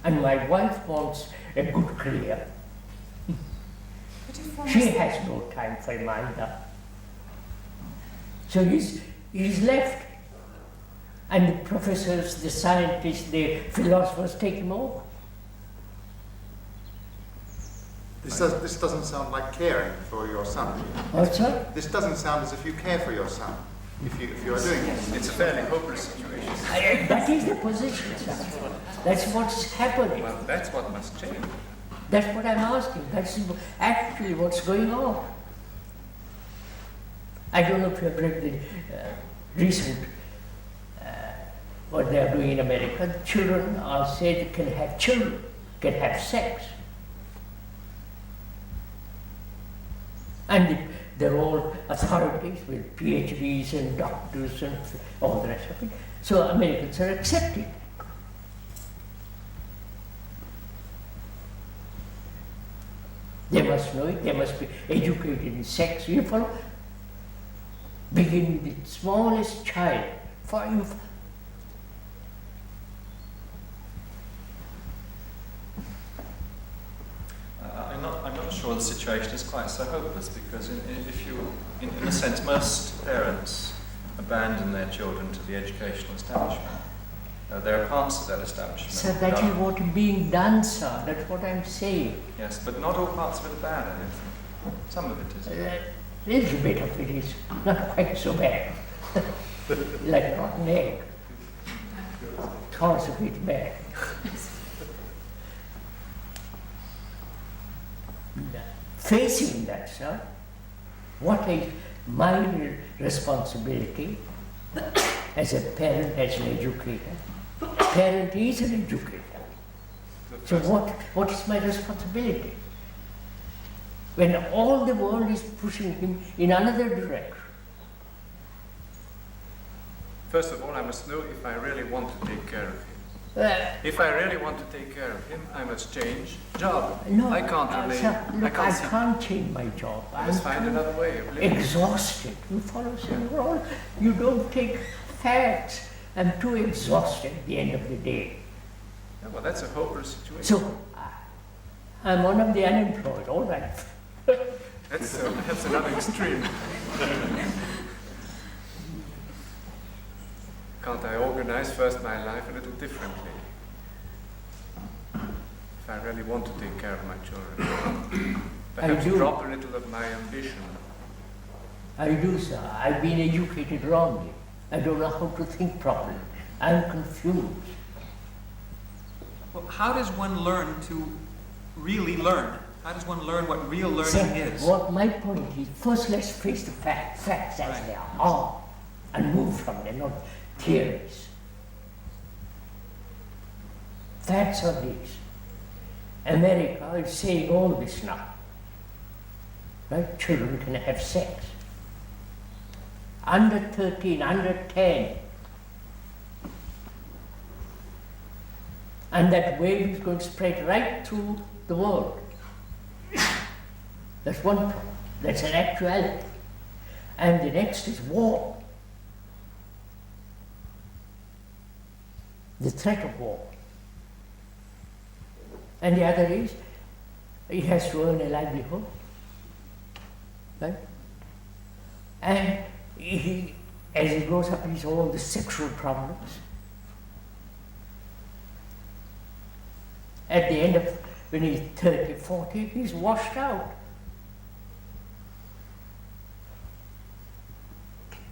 And my wife wants a good career. She has no time for him either. So he's left. And the professors, the scientists, the philosophers take him over. This doesn't sound like caring for your son. What's that? This doesn't sound as if you care for your son, if you are doing this. It's a fairly hopeless situation. That is the position, sir. That's what's happening. Well, that's what must change. That's what I'm asking. That's actually what's going on. I don't know if you have read the recent, what they are doing in America. Children are said can have sex. And they're all authorities with PhDs and doctors and all the rest of it. So Americans are accepting. They must know it, they must be educated in sex. You follow? Begin with the smallest child. I'm not not sure the situation is quite so hopeless, because if you, in a sense, most parents abandon their children to the educational establishment. There are parts of that establishment. So that is what is being done, sir. That's what I'm saying. Yes, but not all parts of it are bad, I don't think. Some of it is. A little bit of it is not quite so bad. Like a rotten egg. Parts of it bad. Facing that, sir, what is my responsibility as a parent, as an educator? Parent is an educator. So what is my responsibility? When all the world is pushing him in another direction. First of all, I must know if I really want to take care of him. If I really want to take care of him, I must change job. No, I can't remain. Sir, look, I can't change my job. I must find another way of living. Exhausted. You follow some role. You don't take facts. I'm too exhausted at the end of the day. Yeah, well, that's a hopeless situation. So, I'm one of the unemployed. All right. That's another extreme. Can't I organize first my life a little differently? If I really want to take care of my children. Perhaps drop a little of my ambition. I do, sir. I've been educated wrongly. I don't know how to think properly. I'm confused. Well, how does one learn to really learn? How does one learn what real learning is? What my point is, first let's face the facts as they are, and move from them, not theories. Facts are these. America is saying all this now. Right? Children can have sex. Under 13, under 10. And that wave is going to spread right through the world. That's one problem. That's an actuality. And the next is war. The threat of war. And the other is, he has to earn a livelihood. Right? And he, as he grows up, he's all the sexual problems. At the end of, when he's 30, 40, he's washed out.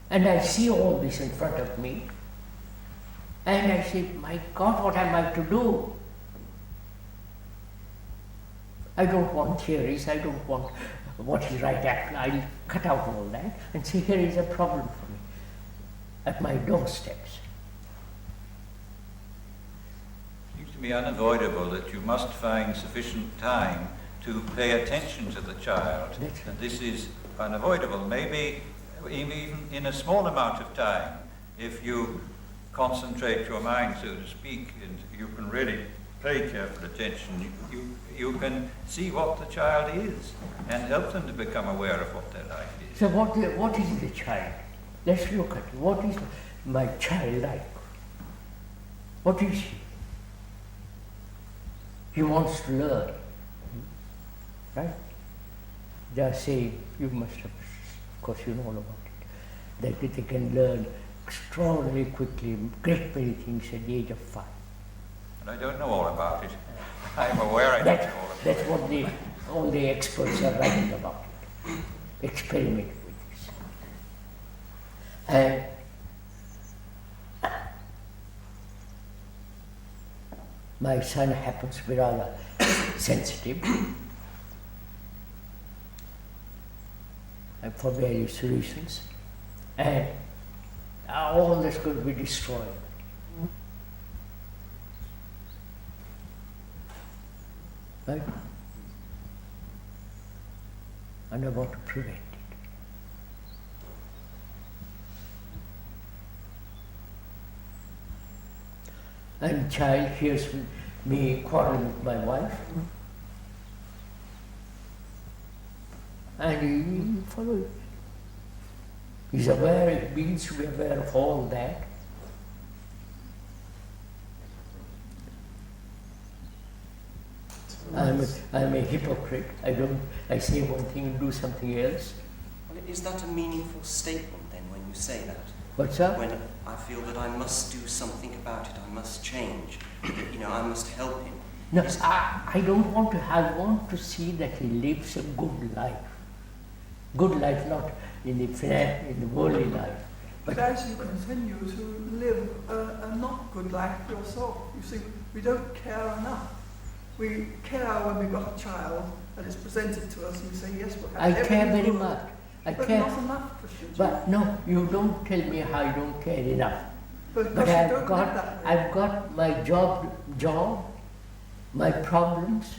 And I see all this in front of me. And I say, my God, what am I to do? I don't want theories, I don't want what is right after. I'll cut out all that and say, here is a problem for me at my doorsteps. It seems to me unavoidable that you must find sufficient time to pay attention to the child. And this is unavoidable. Maybe even in a small amount of time, if you concentrate your mind, so to speak, and you can really pay careful attention, you can see what the child is and help them to become aware of what their life is. So what is the child? Let's look at it. What is my child like? What is he? He wants to learn. Right? They are saying, you must have, of course you know all about it, that they can learn extraordinarily quickly, great many things at the age of 5. And I don't know all about it. I'm aware I don't know all about it. That's what all the experts are writing about it. Experiment with this. And my son happens to be rather sensitive and for various reasons. And all this could be destroyed. Right? And I want to prevent it. And child hears me quarreling with my wife, and he follows. He's aware, he begins to be aware of all that. I'm a hypocrite. I say one thing and do something else. Well, is that a meaningful statement then when you say that? What's that? When I feel that I must do something about it, I must change, I must help him. No, I don't want to. I want to see that he lives a good life. Good life, not in the worldly life. But as you continue to live a not good life yourself, you see, we don't care enough. We care when we've got a child and it's presented to us and we say, yes, we'll have I care very good. much. But care. not enough, Christian. But no, you don't tell me how I don't care enough. But I've got my job, my problems.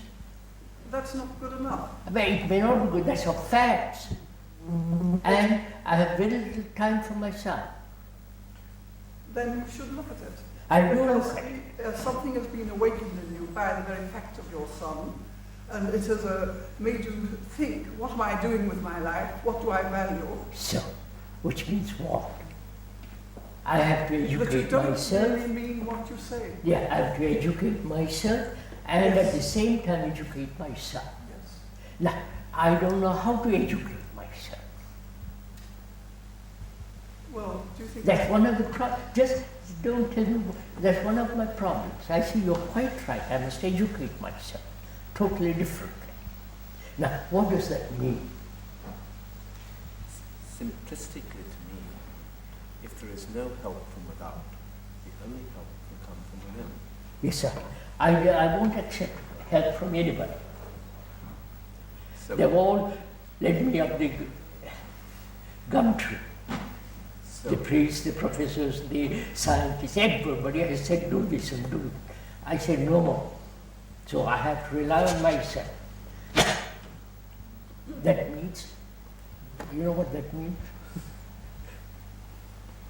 That's not good enough. But it may not be good, that's a fact. And I have very little time for my son. Then you should look at it. I do because look at something has been awakened in you by the very fact of your son, and it has made you think, what am I doing with my life? What do I value? So, which means what? I have to educate but you don't myself. really mean what you say. Yeah, I have to educate myself and at the same time educate my son. Yes. Now, I don't know how to educate myself. Well, do you think that's one of the problems? Just don't tell me. That's one of my problems. I see you're quite right. I must educate myself totally differently. Now, what does that mean? Simplistically to me, if there is no help from without, the only help can come from within. Yes, sir. I won't accept help from anybody. So they've all led me up the gum tree. The priests, the professors, the scientists, everybody has said do this and do it. I said no more. So I have to rely on myself. That means, you know what that means?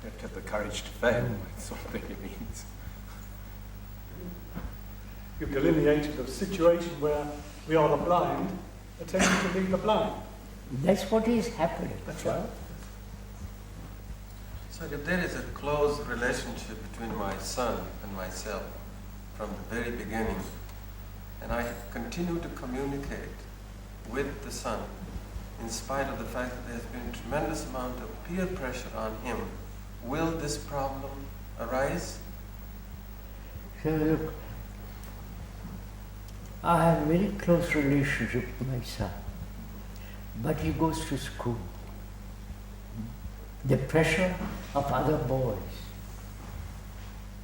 You have to have the courage to fail, that's what I think it means. You've delineated a situation where we are the blind, attempting to lead the blind. That's what is happening. That's right. So if there is a close relationship between my son and myself from the very beginning, and I continue to communicate with the son, in spite of the fact that there's been a tremendous amount of peer pressure on him, will this problem arise? So look, I have a very close relationship with my son, but he goes to school. The pressure of other boys,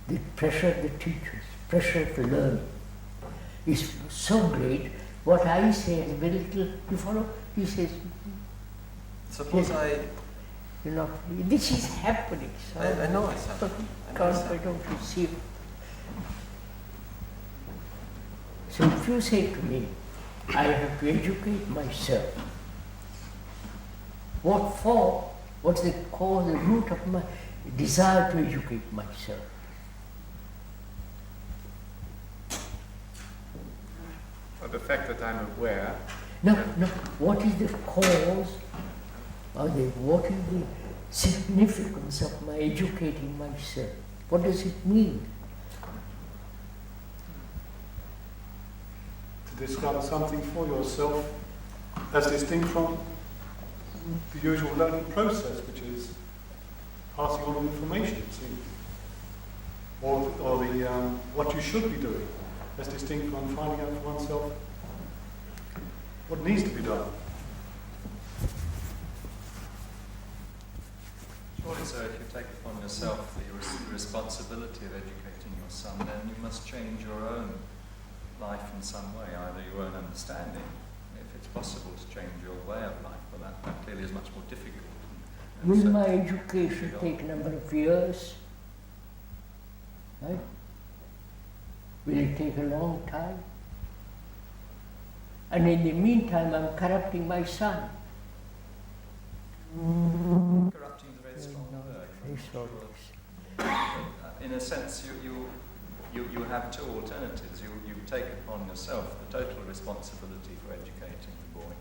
the pressure of the teachers, pressure of the learning is so great. What I say is very little, you follow? He says, suppose you know, this is happening. So I know it's happening. I don't receive. So if you say to me, I have to educate myself, what for? What's the cause, the root of my desire to educate myself? Well, the fact that I'm aware. No. What is the cause, or what is the significance of my educating myself? What does it mean? To discover something for yourself as distinct from the usual learning process, which is passing on information, it seems. Or the what you should be doing, as distinct from finding out for oneself what needs to be done. Surely, sir, if you take upon yourself the responsibility of educating your son, then you must change your own life in some way, either your own understanding. If it's possible to change your way of life, well, that clearly is much more difficult. Will my education take a number of years? Right? Will it take a long time? And in the meantime, I'm corrupting my son. Corrupting is a very strong word. Very strong. In a sense, you have two alternatives. You take upon yourself the total responsibility for educating the boy,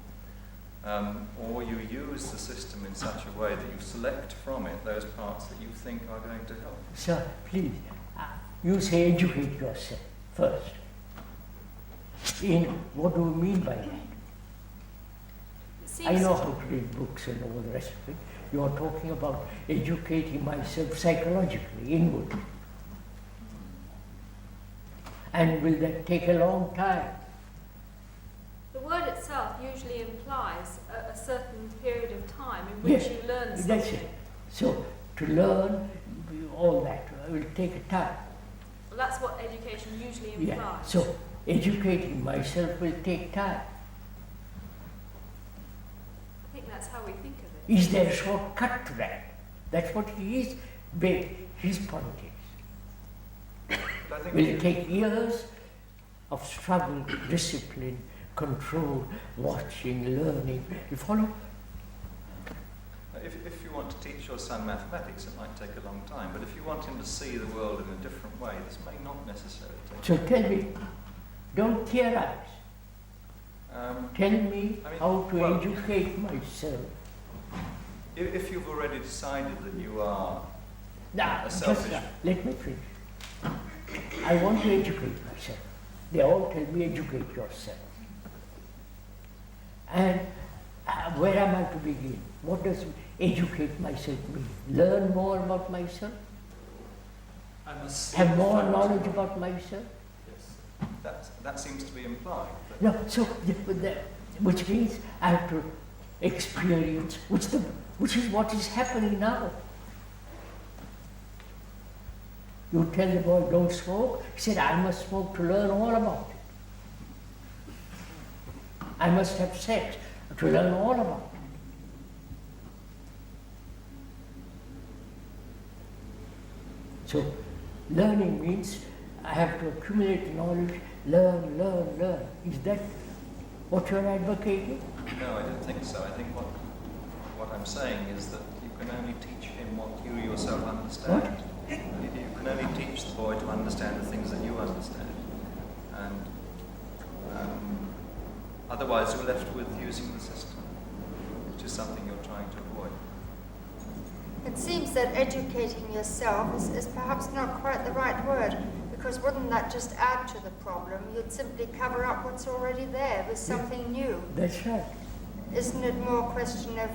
or you use the system in such a way that you select from it those parts that you think are going to help. Sir, please, you say educate yourself first. What do we mean by that? I Seems know how to read books and all the rest of it. You are talking about educating myself psychologically, inwardly. And will that take a long time? the word itself usually implies a certain period of time in which Yes, you learn something. that's it. So to learn all that will take a time. Well, that's what education usually implies. Yeah. So educating myself will take time. I think that's how we think of it. Is there a shortcut to that? That's what his point is. Will it take years of struggle, discipline, control, watching, learning? You follow? If you want to teach your son mathematics, it might take a long time. But if you want him to see the world in a different way, this may not necessarily take. So tell me, don't theorize. Tell me how to educate myself. If you've already decided that you are a Just selfish... let me finish. I want to educate myself. They all tell me educate yourself. And where am I to begin? What does educate myself mean? Learn more about myself? I must Have more knowledge about myself? Yes. That seems to be implied. No, so, which means I have to experience, which is what is happening now. You tell the boy, don't smoke. He said, I must smoke to learn all about it. I must have sex to learn all about it. So, learning means I have to accumulate knowledge, learn. Is that what you're advocating? No, I don't think so. I think what I'm saying is that you can only teach him what you yourself understand. What? You can only teach the boy to understand the things that you understand. And otherwise you're left with using the system, which is something you're trying to avoid. It seems that educating yourself is perhaps not quite the right word, because wouldn't that just add to the problem? You'd simply cover up what's already there with something new. That's right. Isn't it more a question of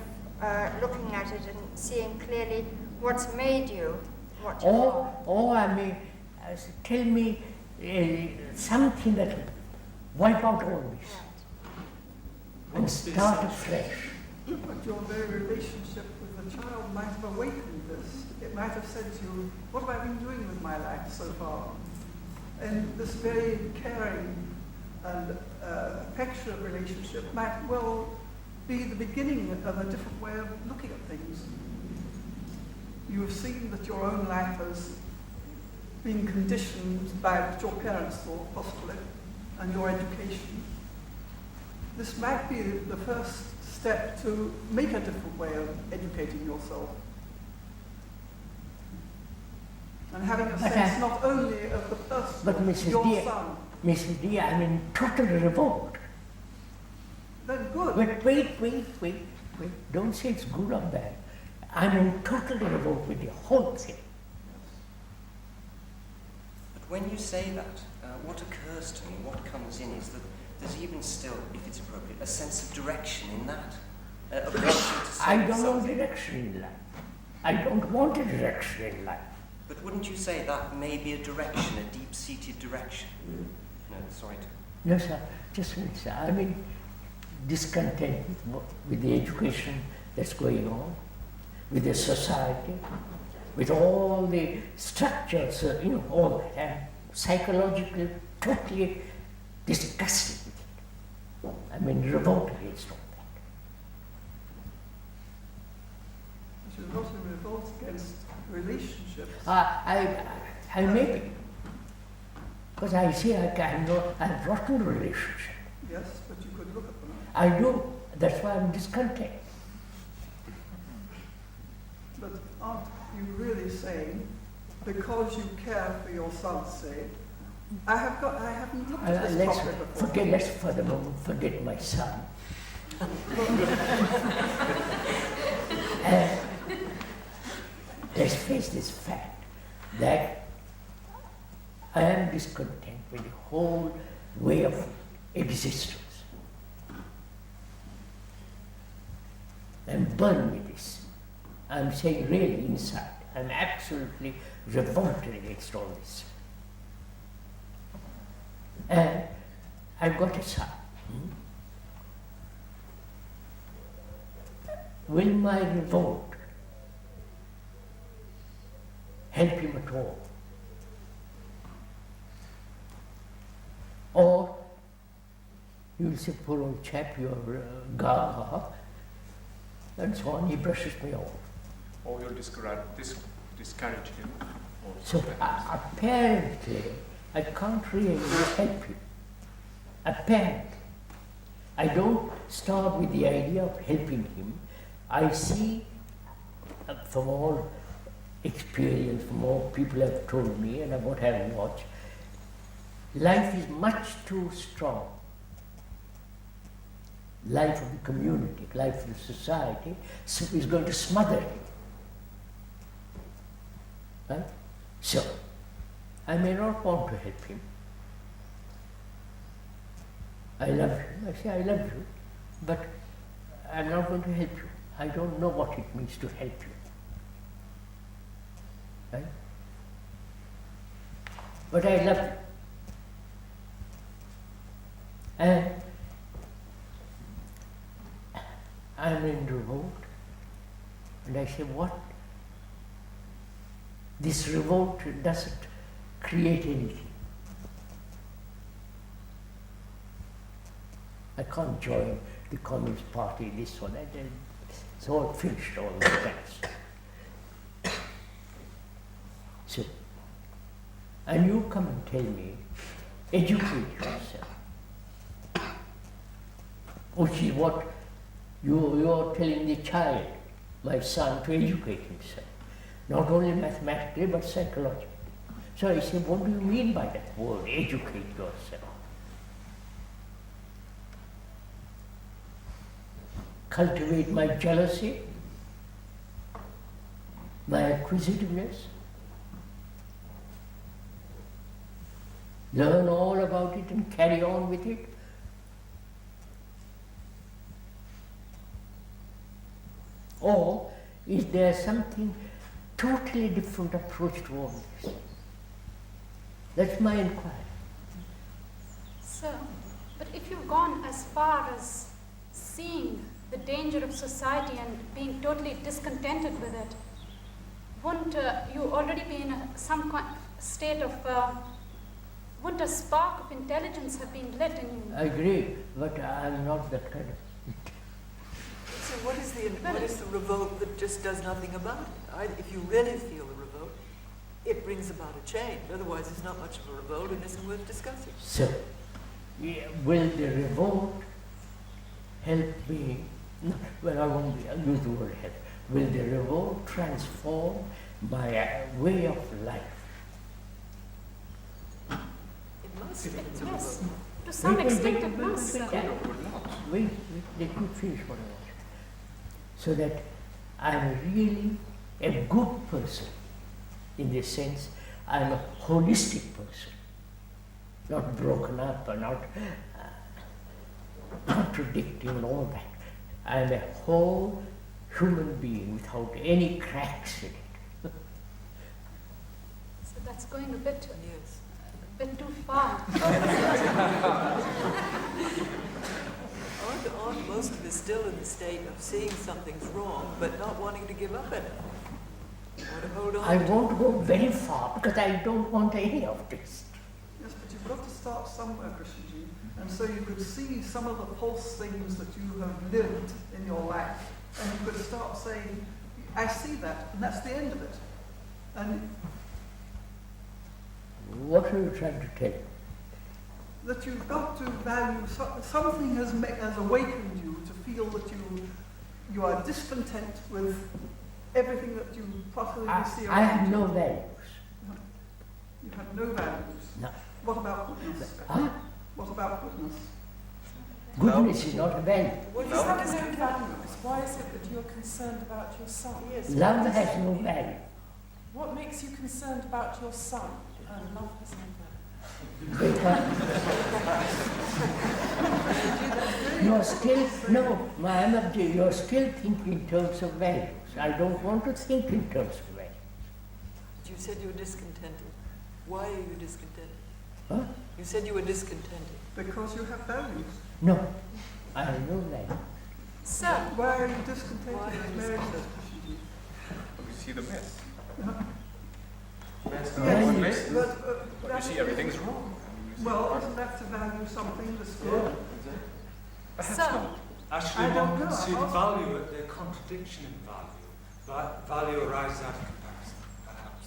looking at it and seeing clearly what's made you what you are? Or I mean, tell me something that will wipe out all this and start afresh. But your very relationship with the child might have awakened this. It might have said to you, what have I been doing with my life so far? And this very caring and affectionate relationship might well be the beginning of a different way of looking at things. You have seen that your own life has been conditioned by what your parents thought, possibly, and your education. This might be the first step to make a different way of educating yourself. And having a sense not only of the person, but Mrs. your Dear, son. Mrs. Dear, I'm in total revolt. Then good. But wait. Don't say it's good or bad. I'm in total revolt with the whole thing. But when you say that, what occurs to me, what comes in is that there's even still, if it's appropriate, a sense of direction in that. I don't know direction in life. I don't want a direction in life. But wouldn't you say that may be a direction, a deep-seated direction? No, sorry to... No, sir. Just a minute, sir. I mean, discontent with the education that's going on, with the society, with all the structures, all that. I'm psychologically totally disgusted with it. I mean, revolt against all that. You should not revolt against relationships. I may be. Because I see I'm rotten relationship. Yes, but you could look at them. I do. That's why I'm discontent. But aren't you really saying, because you care for your son's sake, I haven't looked at this properly before. Let's for the moment forget my son. Let's face this fact that I am discontent with the whole way of existence. And burn with this. I'm saying really inside. I'm absolutely revolted against all this. And I've got a son. Will my revolt help him at all? Or you'll say, poor old chap, you're gaga, and so on, he brushes me off. Or you'll discourage him. So apparently, I can't really help him. Apparently. I don't start with the idea of helping him. I see from all experience, from all people have told me and what I've watched, life is much too strong. Life of the community, life of the society is going to smother him. Right? So, I may not want to help him. I love him. I say, I love you, but I'm not going to help you. I don't know what it means to help you. Right? But I love you. And I'm in revolt. And I say, what? This revolt doesn't create anything. I can't join the Communist Party, this one, and then it's all finished, all the plans. So, and you come and tell me, educate yourself. Which is what you're telling the child, my son, to educate himself. Not only mathematically, but psychologically. So I say, what do you mean by that word, educate yourself? Cultivate my jealousy, my acquisitiveness, learn all about it and carry on with it. Or is there something totally different approach to all this? That's my inquiry. Sir, but if you've gone as far as seeing the danger of society and being totally discontented with it, wouldn't you already be in some state of, wouldn't a spark of intelligence have been lit in you? I agree, but I'm not that kind of. So what is the revolt that just does nothing about it? If you really feel the revolt, it brings about a change. Otherwise, it's not much of a revolt and isn't worth discussing. So, will the revolt help me? No, well, I won't use the word help. Will the revolt transform my way of life? It must. Yes, to some extent it must. Wait, let me finish what I want. So that I'm really a good person, in the sense I'm a holistic person, not broken up and not contradicting and all that. I'm a whole human being without any cracks in it. So that's going a bit too far. Aren't most of us still in the state of seeing something's wrong, but not wanting to give up on it? Want to hold on? I won't go very far because I don't want any of this. Yes, but you've got to start somewhere, Krishnji. And so you could see some of the false things that you have lived in your life, and you could start saying, I see that, and that's the end of it. And what are you trying to tell me? That you've got to value, something has awakened you to feel that you are discontent with everything that you possibly see around I have you. no values. You have no values. No. What about goodness? Huh? What about goodness? Goodness is not a value. What is that no values? Why is it that you're concerned about your son? Love has no value. What makes you concerned about your son? Love has no value. You're still, no, you're still thinking in terms of values. I don't want to think in terms of values. You said you were discontented. Why are you discontented? Huh? You said you were discontented. Because you have values. No, I know that. So, why are you discontented, as Mary says? We see the mess. Yes, But you see everything's wrong. Well, isn't that to value something that's good? Perhaps So, not. actually, I don't one can know. see the value, the contradiction in value. Value arises out of comparison, perhaps.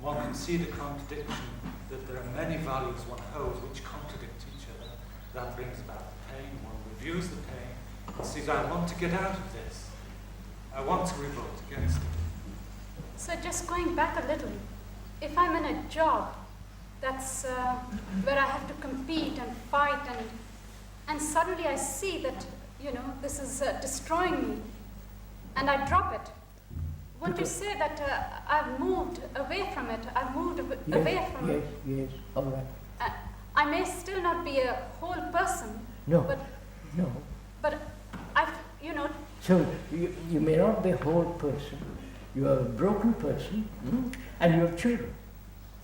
One can see the contradiction that there are many values one holds which contradict each other. That brings about pain. One reviews the pain and says, I want to get out of this. I want to revolt against it. So just going back a little, if I'm in a job that's where I have to compete and fight and suddenly I see that, this is destroying me and I drop it, wouldn't you say that I've moved away from it? I've moved away from it. Yes, all right. I may still not be a whole person. No, But no. So you may not be a whole person. You are a broken person, and you have children.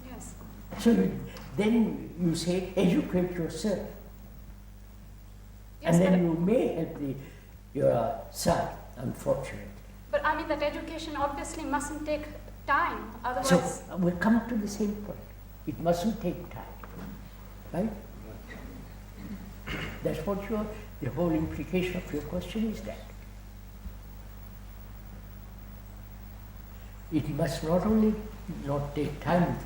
Yes. So then you say, educate yourself. Yes, and then you may help your son, unfortunately. But I mean that education obviously mustn't take time, otherwise... So we come to the same point. It mustn't take time, right? That's what the whole implication of your question is that. It must not only not take time,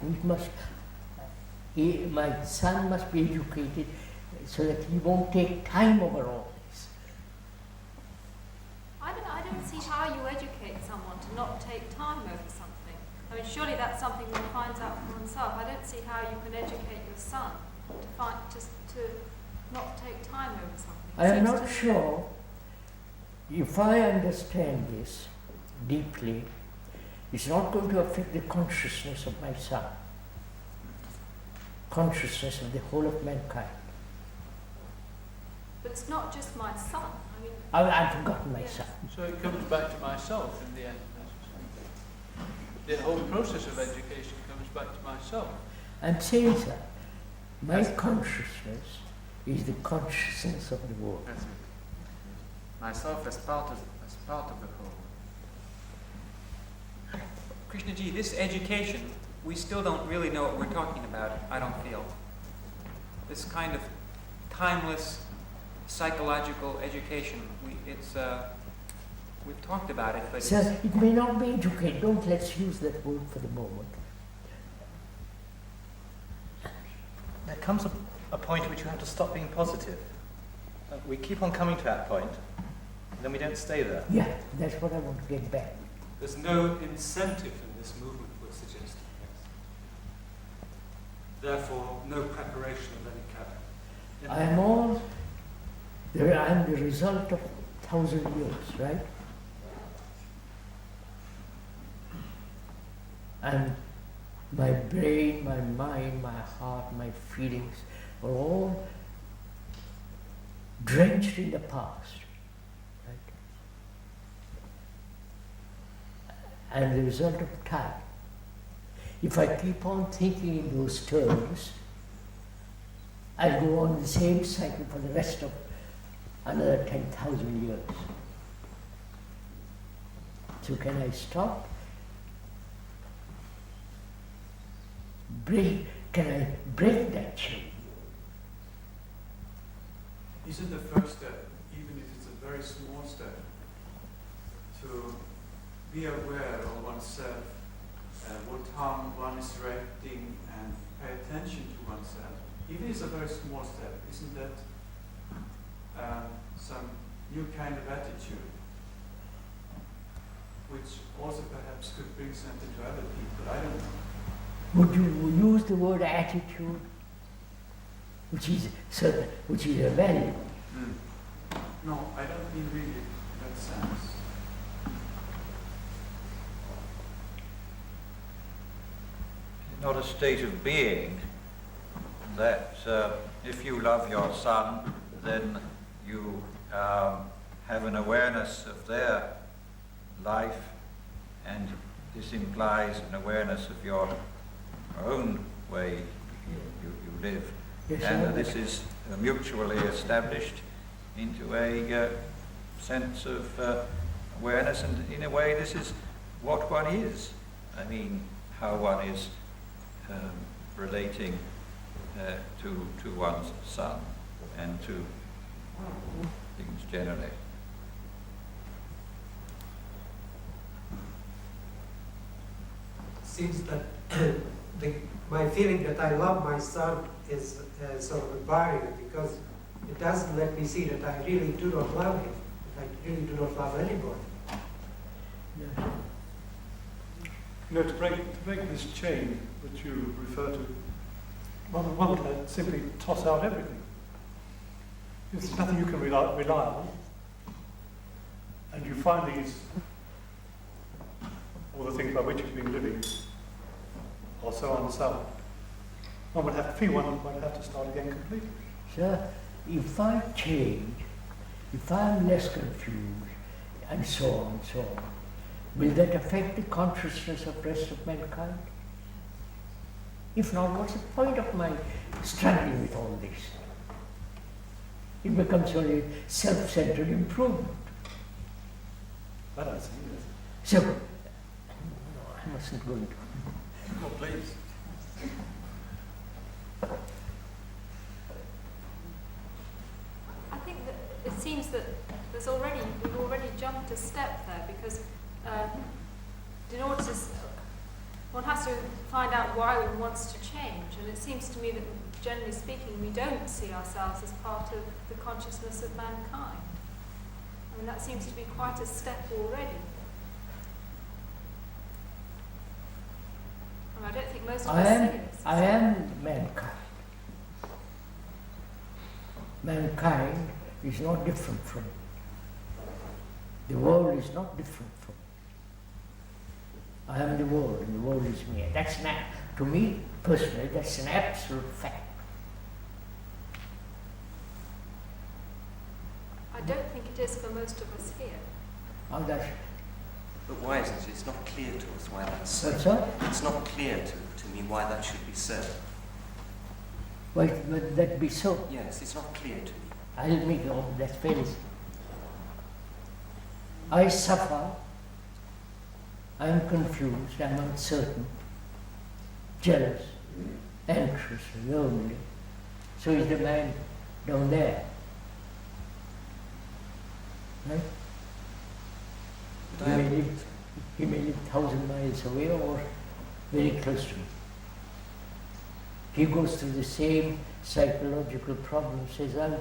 my son must be educated so that he won't take time over all this. I don't see how you educate someone to not take time over something. I mean, surely that's something one finds out for oneself. I don't see how you can educate your son to not take time over something. I am not sure if I understand this deeply. It's not going to affect the consciousness of my son, consciousness of the whole of mankind. But it's not just my son. I mean, I've forgotten my son. So it comes back to myself in the end. The whole process of education comes back to myself. I'm saying that my consciousness is the consciousness of the world. That's it. Myself as part of the whole. Krishnaji, this education, we still don't really know what we're talking about, I don't feel. This kind of timeless psychological education, we've talked about it, but So it may not be educated. Let's use that word for the moment. There comes a point at which you have to stop being positive. We keep on coming to that point, and then we don't stay there. Yeah, that's what I want to get back. There's no incentive in this movement, we're suggesting. Therefore, no preparation of any kind. I am the result of 1,000 years, right? And my brain, my mind, my heart, my feelings are all drenched in the past. And the result of time. If I keep on thinking in those terms, I'll go on the same cycle for the rest of another 10,000 years. So can I stop? Can I break that chain? Is it the first step, even if it's a very small step, to be aware of oneself, what harm one is directing, and pay attention to oneself? Even if it's a very small step, isn't that some new kind of attitude, which also perhaps could bring something to other people? I don't know. Would you use the word attitude, which is a value? No, I don't mean really in that sense. Not a state of being, that if you love your son, then you have an awareness of their life, and this implies an awareness of your own way you live. Yes, and this is mutually established into a sense of awareness, and in a way this is what one is. I mean, how one is relating to one's son and to things generally. Seems that my feeling that I love my son is sort of a barrier, because it doesn't let me see that I really do not love him. I really do not love anybody. You know, to break this chain that you refer to, one would simply toss out everything. If there's nothing you can rely on, and you find these, all the things by which you've been living, or so on and so on, one would have to start again completely. Sir, if I change, if I'm less confused, and so on, will that affect the consciousness of the rest of mankind? If not, what's the point of my struggling with all this? It becomes only self-centered improvement. I don't see it. So, no, I mustn't go into it. Oh, please. I think that it seems that we've already jumped a step there, because in order to, one has to find out why one wants to change, and it seems to me that generally speaking we don't see ourselves as part of the consciousness of mankind. I mean, that seems to be quite a step already. I don't think most of us see this. I am mankind. Mankind is not different from. The world is not different from. I am the world, and the world is me. That's to me personally, that's an absolute fact. I don't think it is for most of us here. Oh, that's. But why isn't it? It's not clear to us why that's so. What's that? It's not clear to me why that should be so. Why would that be so? Yes, it's not clear to me. I'll make all that very simple. I suffer, I am confused, I am uncertain, jealous, anxious, lonely. So is the man down there. Right? He may live 1,000 miles away or very close to me. He goes through the same psychological problems as I do.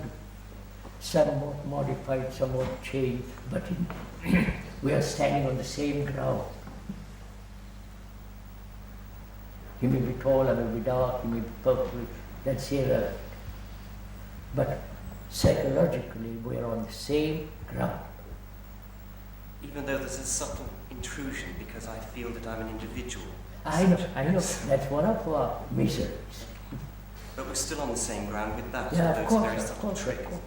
Somewhat modified, somewhat changed, but we are standing on the same ground. He may be tall, I may be dark, he may be purple, that's irrelevant. But psychologically, we are on the same ground. Even though there's a subtle intrusion because I feel that I'm an individual. I know, that's one of our miseries. But we're still on the same ground with that. Yeah, so of very course, subtle tricks. of course.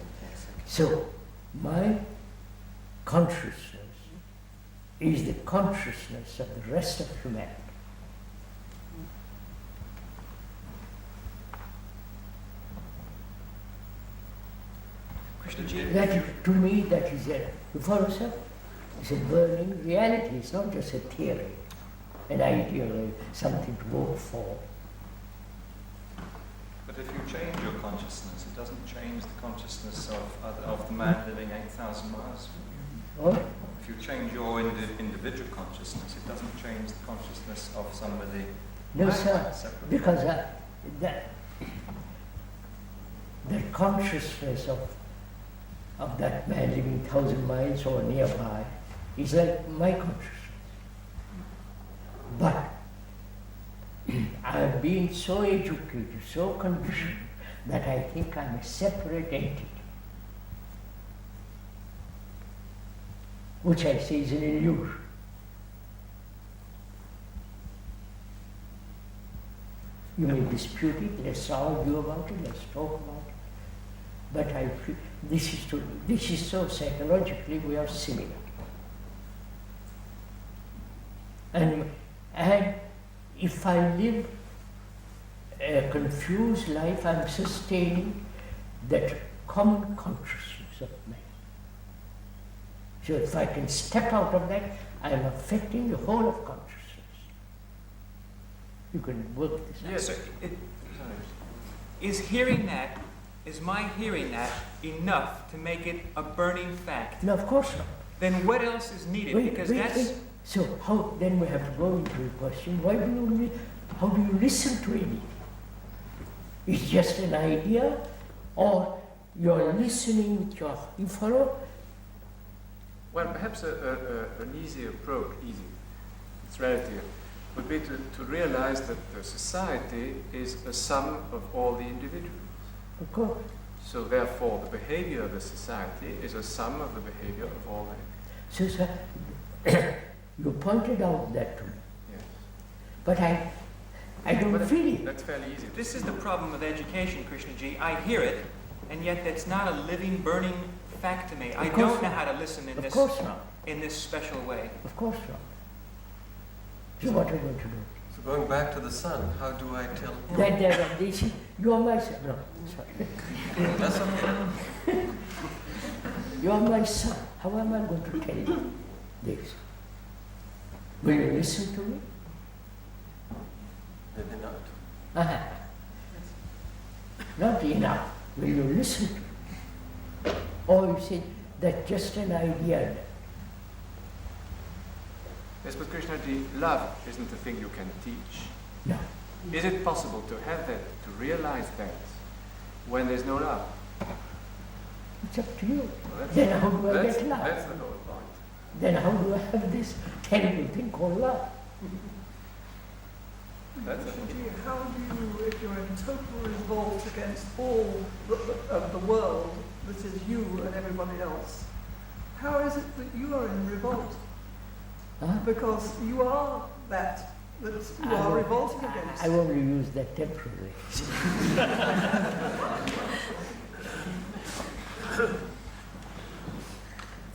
So, my consciousness is the consciousness of the rest of humanity. That, to me, that is a, you follow, sir? It's a burning reality. It's not just a theory, an ideal, something to work for. But if you change your consciousness, it doesn't change the consciousness of the man living 8,000 miles from you. What? If you change your individual consciousness, it doesn't change the consciousness of somebody. No, sir, because the consciousness of that man living 1,000 miles or nearby is like my consciousness. But I have been so educated, so conditioned, that I think I'm a separate entity, which I say is an illusion. You may dispute it, let's argue about it, let's talk about it. But I feel this is so psychologically we are similar. And if I live a confused life, I'm sustaining that common consciousness of man. So if I can step out of that, I'm affecting the whole of consciousness. You can work this out. Yes, sir. Is my hearing that enough to make it a burning fact? No, of course not. Then what else is needed? Wait. So how then we have to go into the question, how do you listen to anything? It's just an idea, or you're listening with you follow? Well, perhaps an easy approach, it's relative, would be to realize that the society is a sum of all the individuals. Of course. So therefore, the behavior of the society is a sum of the behavior of all the So, sir, you pointed out that to me. Yes. But I don't feel it. That's fairly easy. This is the problem with education, Krishnaji. I hear it, and yet that's not a living, burning fact to me. I don't know how to listen in this special way. Of course not. So what are you going to do? So going back to the son, how do I tell him? You are my son. No, sorry. That's okay. You are my son. How am I going to tell you this? Will you listen to me? Maybe not. Uh-huh. Not enough. Will you listen to me? Or you say, that's just an idea. Yes, but Krishnaji, love isn't a thing you can teach. No. Is it possible to have that, to realize that, when there's no love? It's up to you. Well, then how do I get love? That's the whole point. Then how do I have this terrible thing called love? That's how do you, if you're in total revolt against all of the world that is you and everybody else, how is it that you are in revolt? Because you are that you are revolting against. I only use that temporarily. It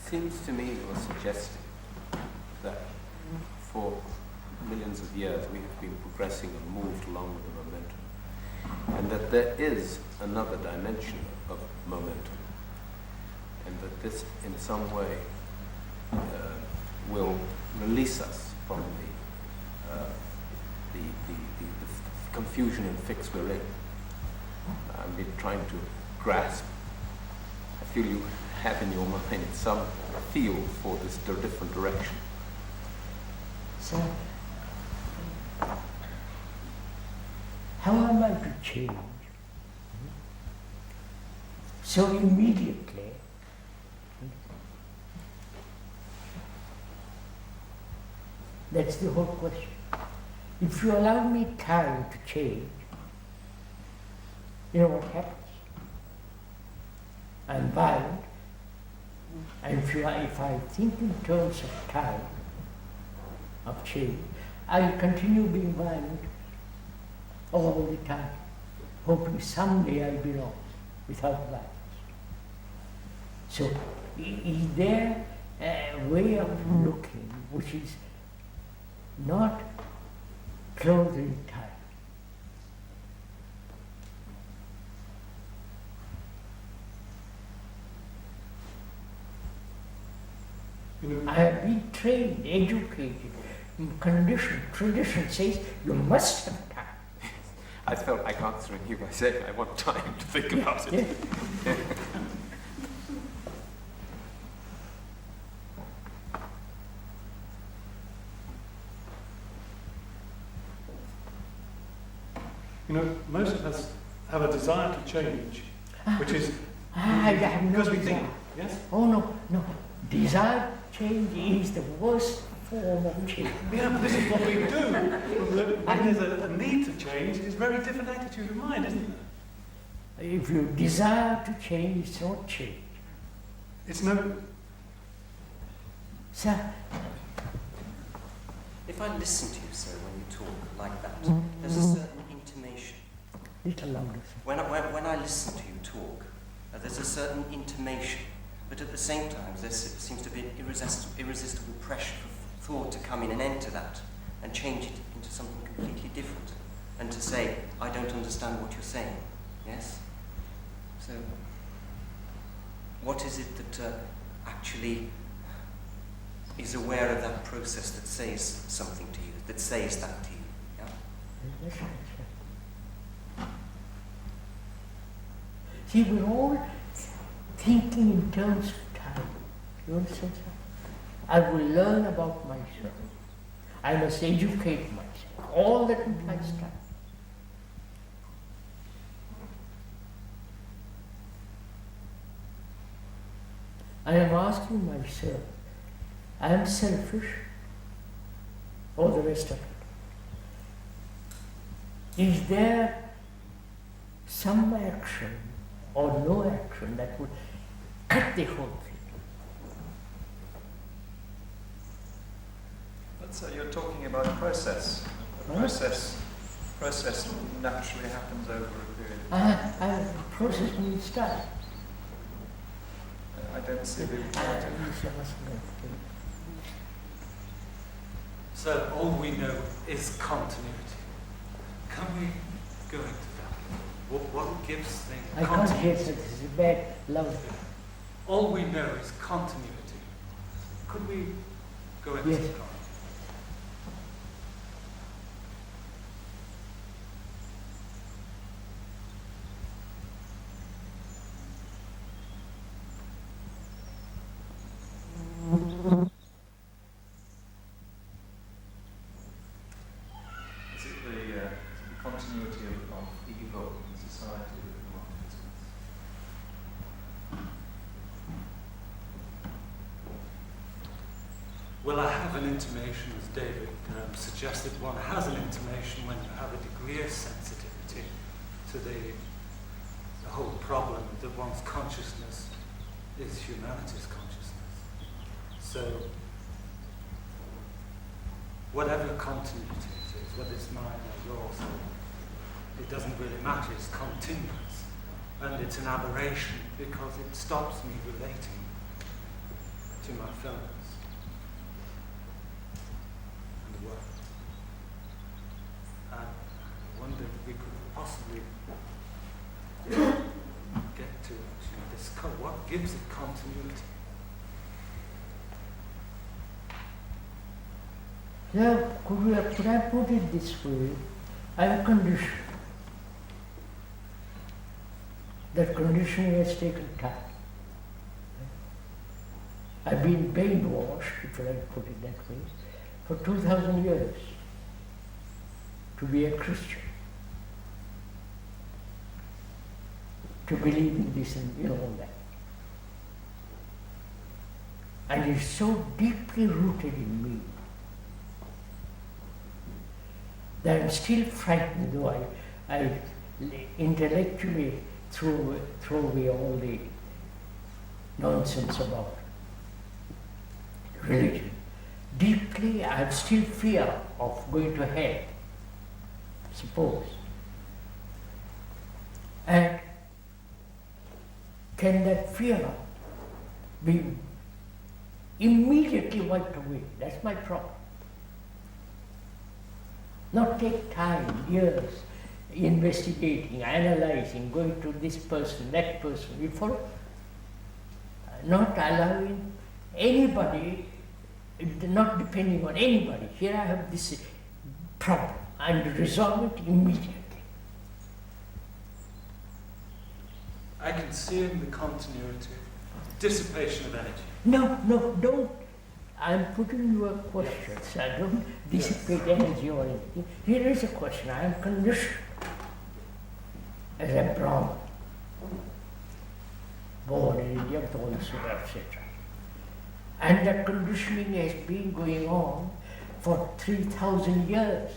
seems to me you're suggesting that for millions of years we have been progressing and moved along with the momentum, and that there is another dimension of momentum, and that this in some way will release us from the confusion and fix we're in. I've been trying to grasp. I feel you have in your mind some feel for this different direction. So, how am I to change? So immediately, that's the whole question. If you allow me time to change, you know what happens? I'm violent, and if I think in terms of time, of change, I'll continue being violent all the time, hoping someday I'll be lost without violence. So, is there a way of looking which is not closely tied? I have been trained, educated, conditioned. Tradition says you must have time. I felt like answering you by saying I want time to think about it. Yeah. You know, most of us have a desire to change, which is I have no because we desire. think, yes? Oh no. Desire change is the worst form of change. Yeah, but this is what we do. When there's a need to change, it's a very different attitude of mind, isn't it? If you desire to change, it's not change. It's no... Sir? If I listen to you, sir, when you talk like that, there's a certain intimation. Little louder. When I listen to you talk, there's a certain intimation, but at the same time there seems to be an irresistible pressure for thought to come in and enter that and change it into something completely different, and to say, I don't understand what you're saying. Yes? So, what is it that actually is aware of that process that says something to you, that says that to you? Yeah? See, we're all thinking in terms of time. You understand, sir? I will learn about myself. I must educate myself. All that implies time. I am asking myself, I am selfish, or the rest of it. Is there some action or no action that would cut the whole thing? But so you're talking about a process. A process naturally happens over a period of time. Process means time. I don't see the imperative. So all we know is continuity. Can we go into that? What gives things I can't hear, so this is bad, loud. All we know is continuity. Could we go into Yes. that? Is it the continuity of evil in society that we want to discuss? Well, I have an intimation, as David suggested, one has an intimation when you have a degree of sensitivity to the whole problem that one's consciousness is humanity's consciousness. So, whatever continuity it is, whether it's mine or yours, it doesn't really matter, it's continuous. And it's an aberration because it stops me relating to my fellows and the world. And I wonder if we could possibly get to actually discover what gives it continuity. Yeah, could I put it this way? I am conditioned. That conditioning has taken time. I've been brainwashed, if I put it that way, for 2,000 years to be a Christian, to believe in this and all that. And it's so deeply rooted in me that I'm still frightened, though I intellectually throw away all the nonsense about religion. Deeply, I have still fear of going to hell, suppose. And can that fear be immediately wiped away? That's my problem. Not take time, years, investigating, analyzing, going to this person, that person. You follow? Not allowing anybody, not depending on anybody. Here I have this problem and resolve it immediately. I can see in the continuity, dissipation of energy. No, don't. I'm putting you a question, so I don't dissipate energy or anything. Here is a question. I am conditioned as a Brahmin, born in India with all the Sura, etc. And that conditioning has been going on for 3,000 years.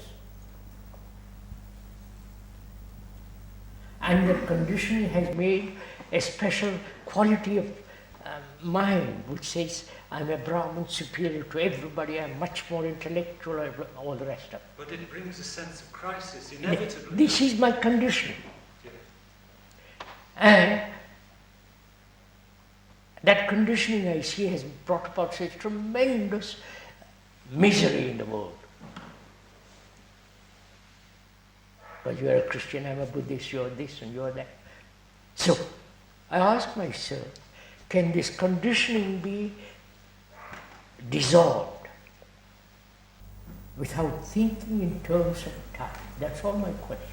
And the conditioning has made a special quality of mind which says, I'm a Brahmin superior to everybody, I'm much more intellectual, all the rest of it. But it brings a sense of crisis, inevitably. This is my conditioning. And that conditioning, I see, has brought about such tremendous misery in the world. Because you are a Christian, I'm a Buddhist, you are this and you are that. So, I ask myself, can this conditioning be dissolved without thinking in terms of time? That's all my question.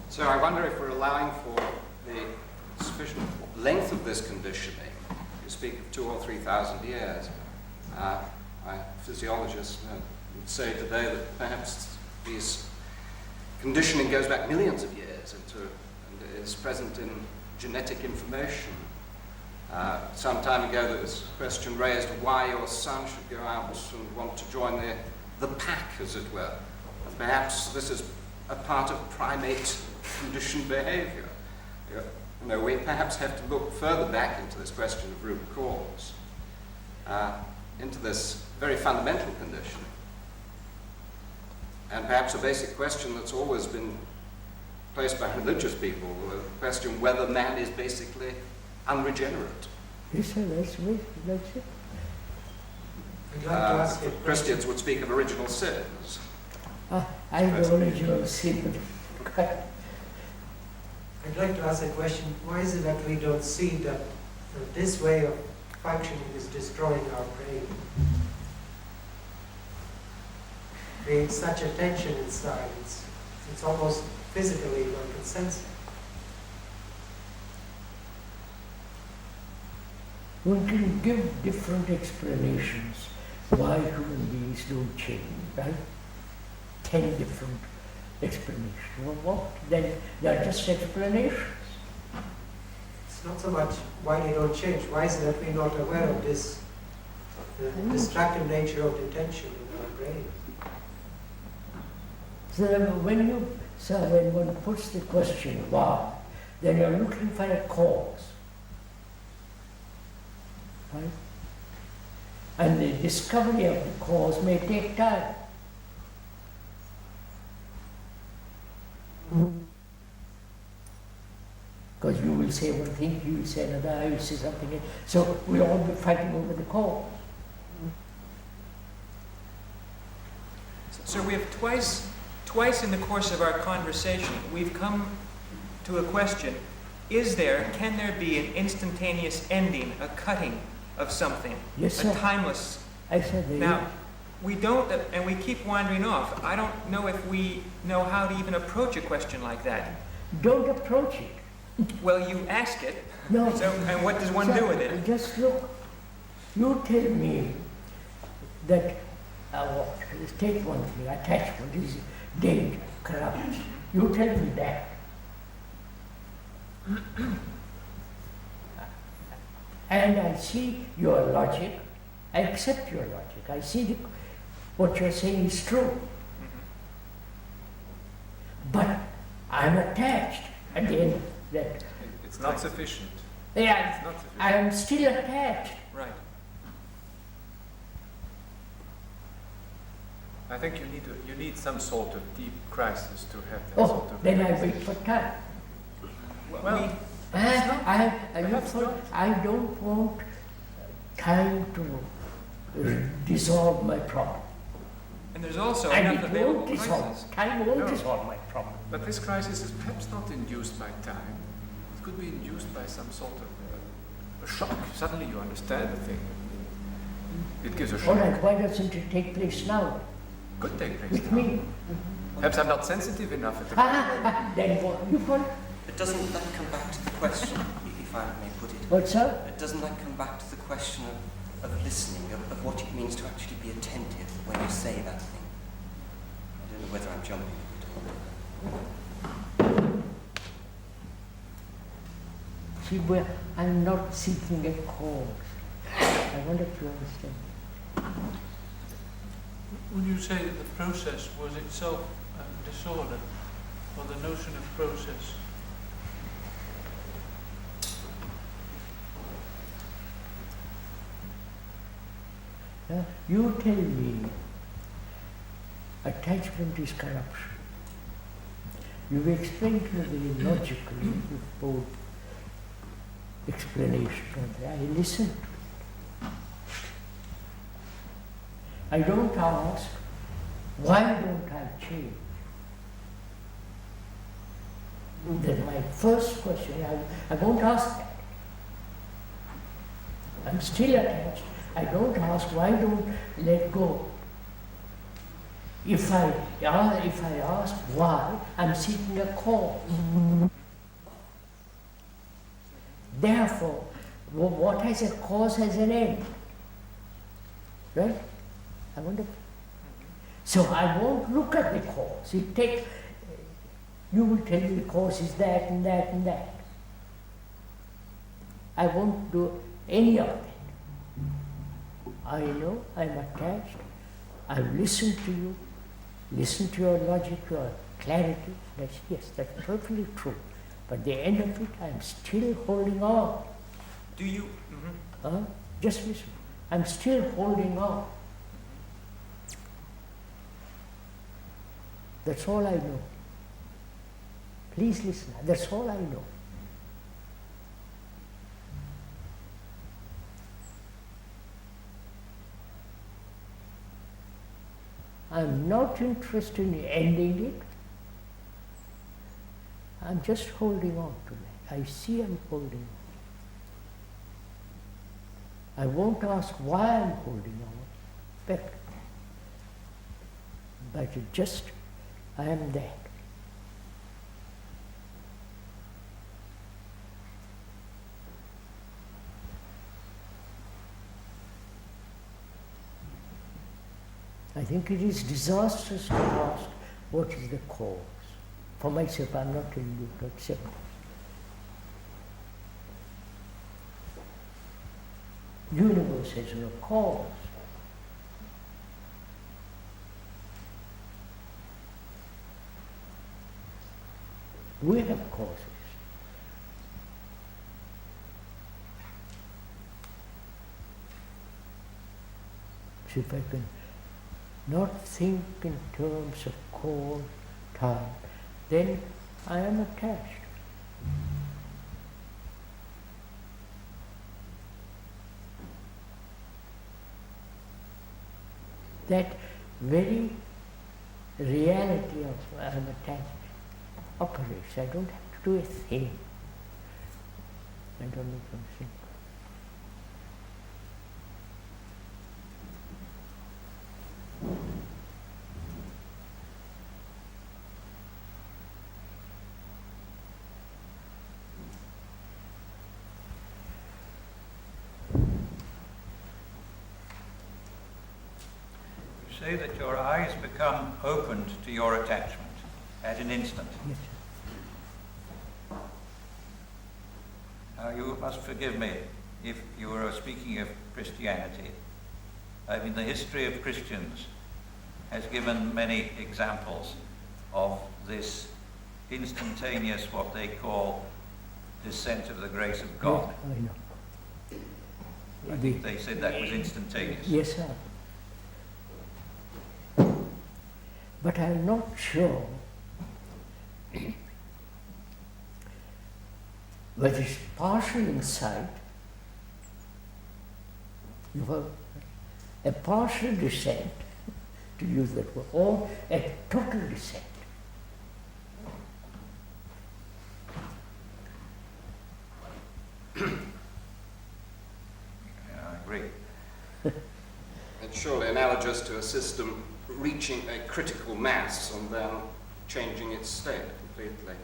So I wonder if we're allowing for the sufficient length of this conditioning. You speak of 2,000 or 3,000 years. Physiologists would say today that perhaps this conditioning goes back millions of years and is present in genetic information. Some time ago there was a question raised why your son should go out and want to join the pack, as it were. And perhaps this is a part of primate conditioned behavior. You know, we perhaps have to look further back into this question of root cause, into this very fundamental condition. And perhaps a basic question that's always been placed by religious people, the question whether man is basically unregenerate. Yes, sir, that's it. I'd like to ask you a Christians would speak of original sins. I'm the original sin. I'd like to ask a question. Why is it that we don't see that this way of functioning is destroying our brain? Creates such a tension inside. It's almost physically one can sense it. One can give different explanations why human beings don't change, right? 10 different explanations. Well, what? Then they're just explanations. It's not so much why they don't change. Why is it that we're not aware of this destructive nature of the tension in our brain? So when one puts the question why, then you're looking for a cause. Right? And the discovery of the cause may take time. Because you will say one thing, you will say another, I will say something else. So we'll all be fighting over the cause. So we have twice in the course of our conversation, we've come to a question, can there be an instantaneous ending, a cutting of something? Yes, sir. A timeless. I said that. Now, we don't, and we keep wandering off. I don't know if we know how to even approach a question like that. Don't approach it. Well, you ask it. No. So, and what does one do with it? Just look. You tell me that, take one thing, attachment is danger, corrupt. You tell me that. And I see your logic, I accept your logic, I see what you're saying is true. But I'm attached at the end of that. It's not sufficient. Yeah, it's not sufficient. I am still attached. Right. I think you need some sort of deep crisis to have that sort of. Then I wait for time. Well, I don't want time to dissolve my problem. And there's also And enough it available won't dissolve. crisis. Time won't dissolve my problem. But this crisis is perhaps not induced by time. It could be induced by some sort of a shock. Suddenly you understand the thing. It gives a shock. All right, why doesn't it take place now? Could take place With now. me. Perhaps I'm not sensitive enough at the moment. Then what? You put. But doesn't that come back to the question, if I may put it? What's that? Doesn't that come back to the question of listening, of what it means to actually be attentive when you say that thing? I don't know whether I'm jumping at all. See, well, I'm not seeking a cause. I wonder if you understand. Would you say that the process was itself disorder, or the notion of process? You tell me attachment is corruption. You've explained to me very logically with both explanation of that. I listen to it. I don't ask, why don't I change? Then my first question, I won't ask that. I'm still attached. I don't ask, why don't let go? If I ask why, I'm seeking a cause. Therefore, what has a cause has an end. Right? I wonder. So I won't look at the cause. You will tell me the cause is that and that and that. I won't do any of that. I know I'm attached. I've listened to you, listened to your logic, your clarity. Yes, that's perfectly true. But at the end of it, I'm still holding on. Do you? Just listen. I'm still holding on. That's all I know. Please listen. That's all I know. I'm not interested in ending it. I'm just holding on to that. I see I'm holding on. I won't ask why I'm holding on, but it just, I am that. I think it is disastrous to ask what is the cause. For myself, I'm not telling you to accept it. Universe has no cause. We have causes. So if I can not think in terms of cause, time, then I am attached. That very reality of I am attached operates. I don't have to do a thing. I don't know if I'm saying. Say that your eyes become opened to your attachment at an instant. Yes. Now you must forgive me if you were speaking of Christianity. I mean, the history of Christians has given many examples of this instantaneous, what they call, descent of the grace of God. Yes, I know. They said that was instantaneous. Yes, sir. But I'm not sure whether it's partial insight, you have a partial descent, to use that word, or a total descent. Yeah, I agree. It's surely analogous to a system reaching a critical mass and then changing its state completely.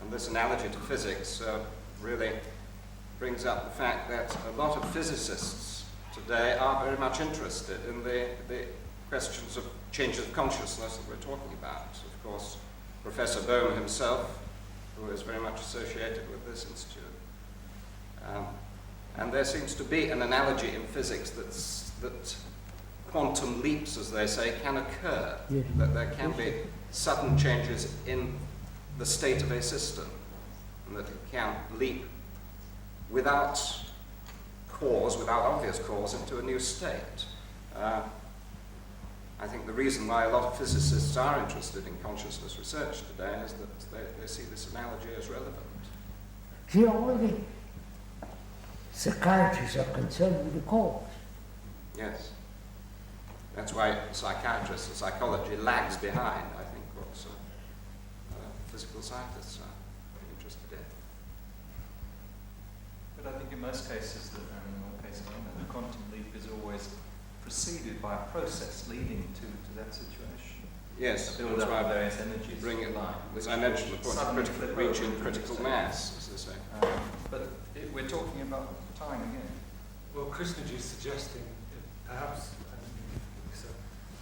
And this analogy to physics really brings up the fact that a lot of physicists today are very much interested in the questions of changes of consciousness that we're talking about. Of course, Professor Bohm himself, who is very much associated with this institute. And there seems to be an analogy in physics that quantum leaps, as they say, can occur, yes. That there can be sudden changes in the state of a system, and that it can leap without cause, without obvious cause, into a new state. I think the reason why a lot of physicists are interested in consciousness research today is that they see this analogy as relevant. See, all the psychiatrists are concerned with the cause. Yes. That's why psychiatrists and psychology lags behind, I think, what physical scientists are interested in. But I think in most cases, in all cases, the quantum leap is always preceded by a process leading to that situation. Yes, a build that's up why of various energies. bring it, line, as I mentioned, the point of reaching critical mass, as they say. But we're talking about time again. Well, Krishnaji is suggesting that perhaps, I don't think so,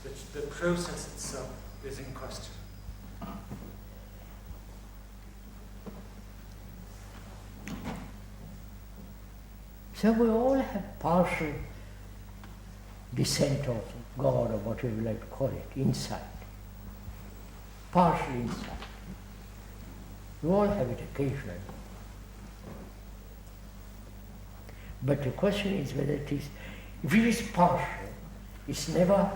that the process itself is in question. So we all have partial descent of God, or whatever you like to call it, insight. Partial insight. We all have it occasionally. But the question is whether it is, if it is partial, it's never,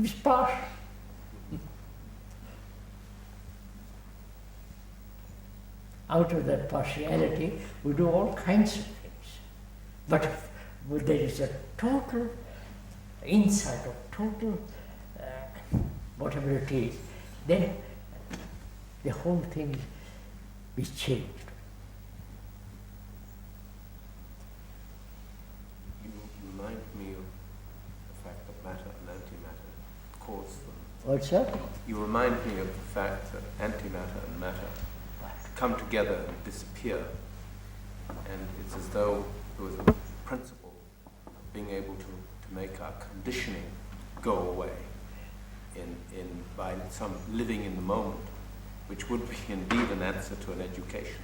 it's partial. Out of that partiality, we do all kinds of things. But if there is a total insight or total whatever it is, then the whole thing is changed. You remind me of the fact that matter and antimatter cause them. What's that? You remind me of the fact that antimatter and matter come together and disappear, and it's as though there was a principle of being able to make our conditioning go away by some living in the moment, which would be indeed an answer to an education.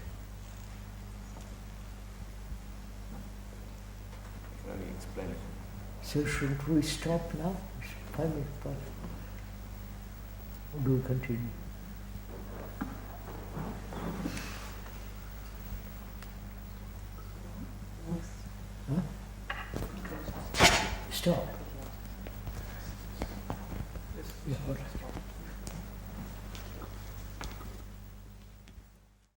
I can only explain it. So should we stop now? It's 5 minutes past. Or do we continue? Huh? Stop. Yeah, what?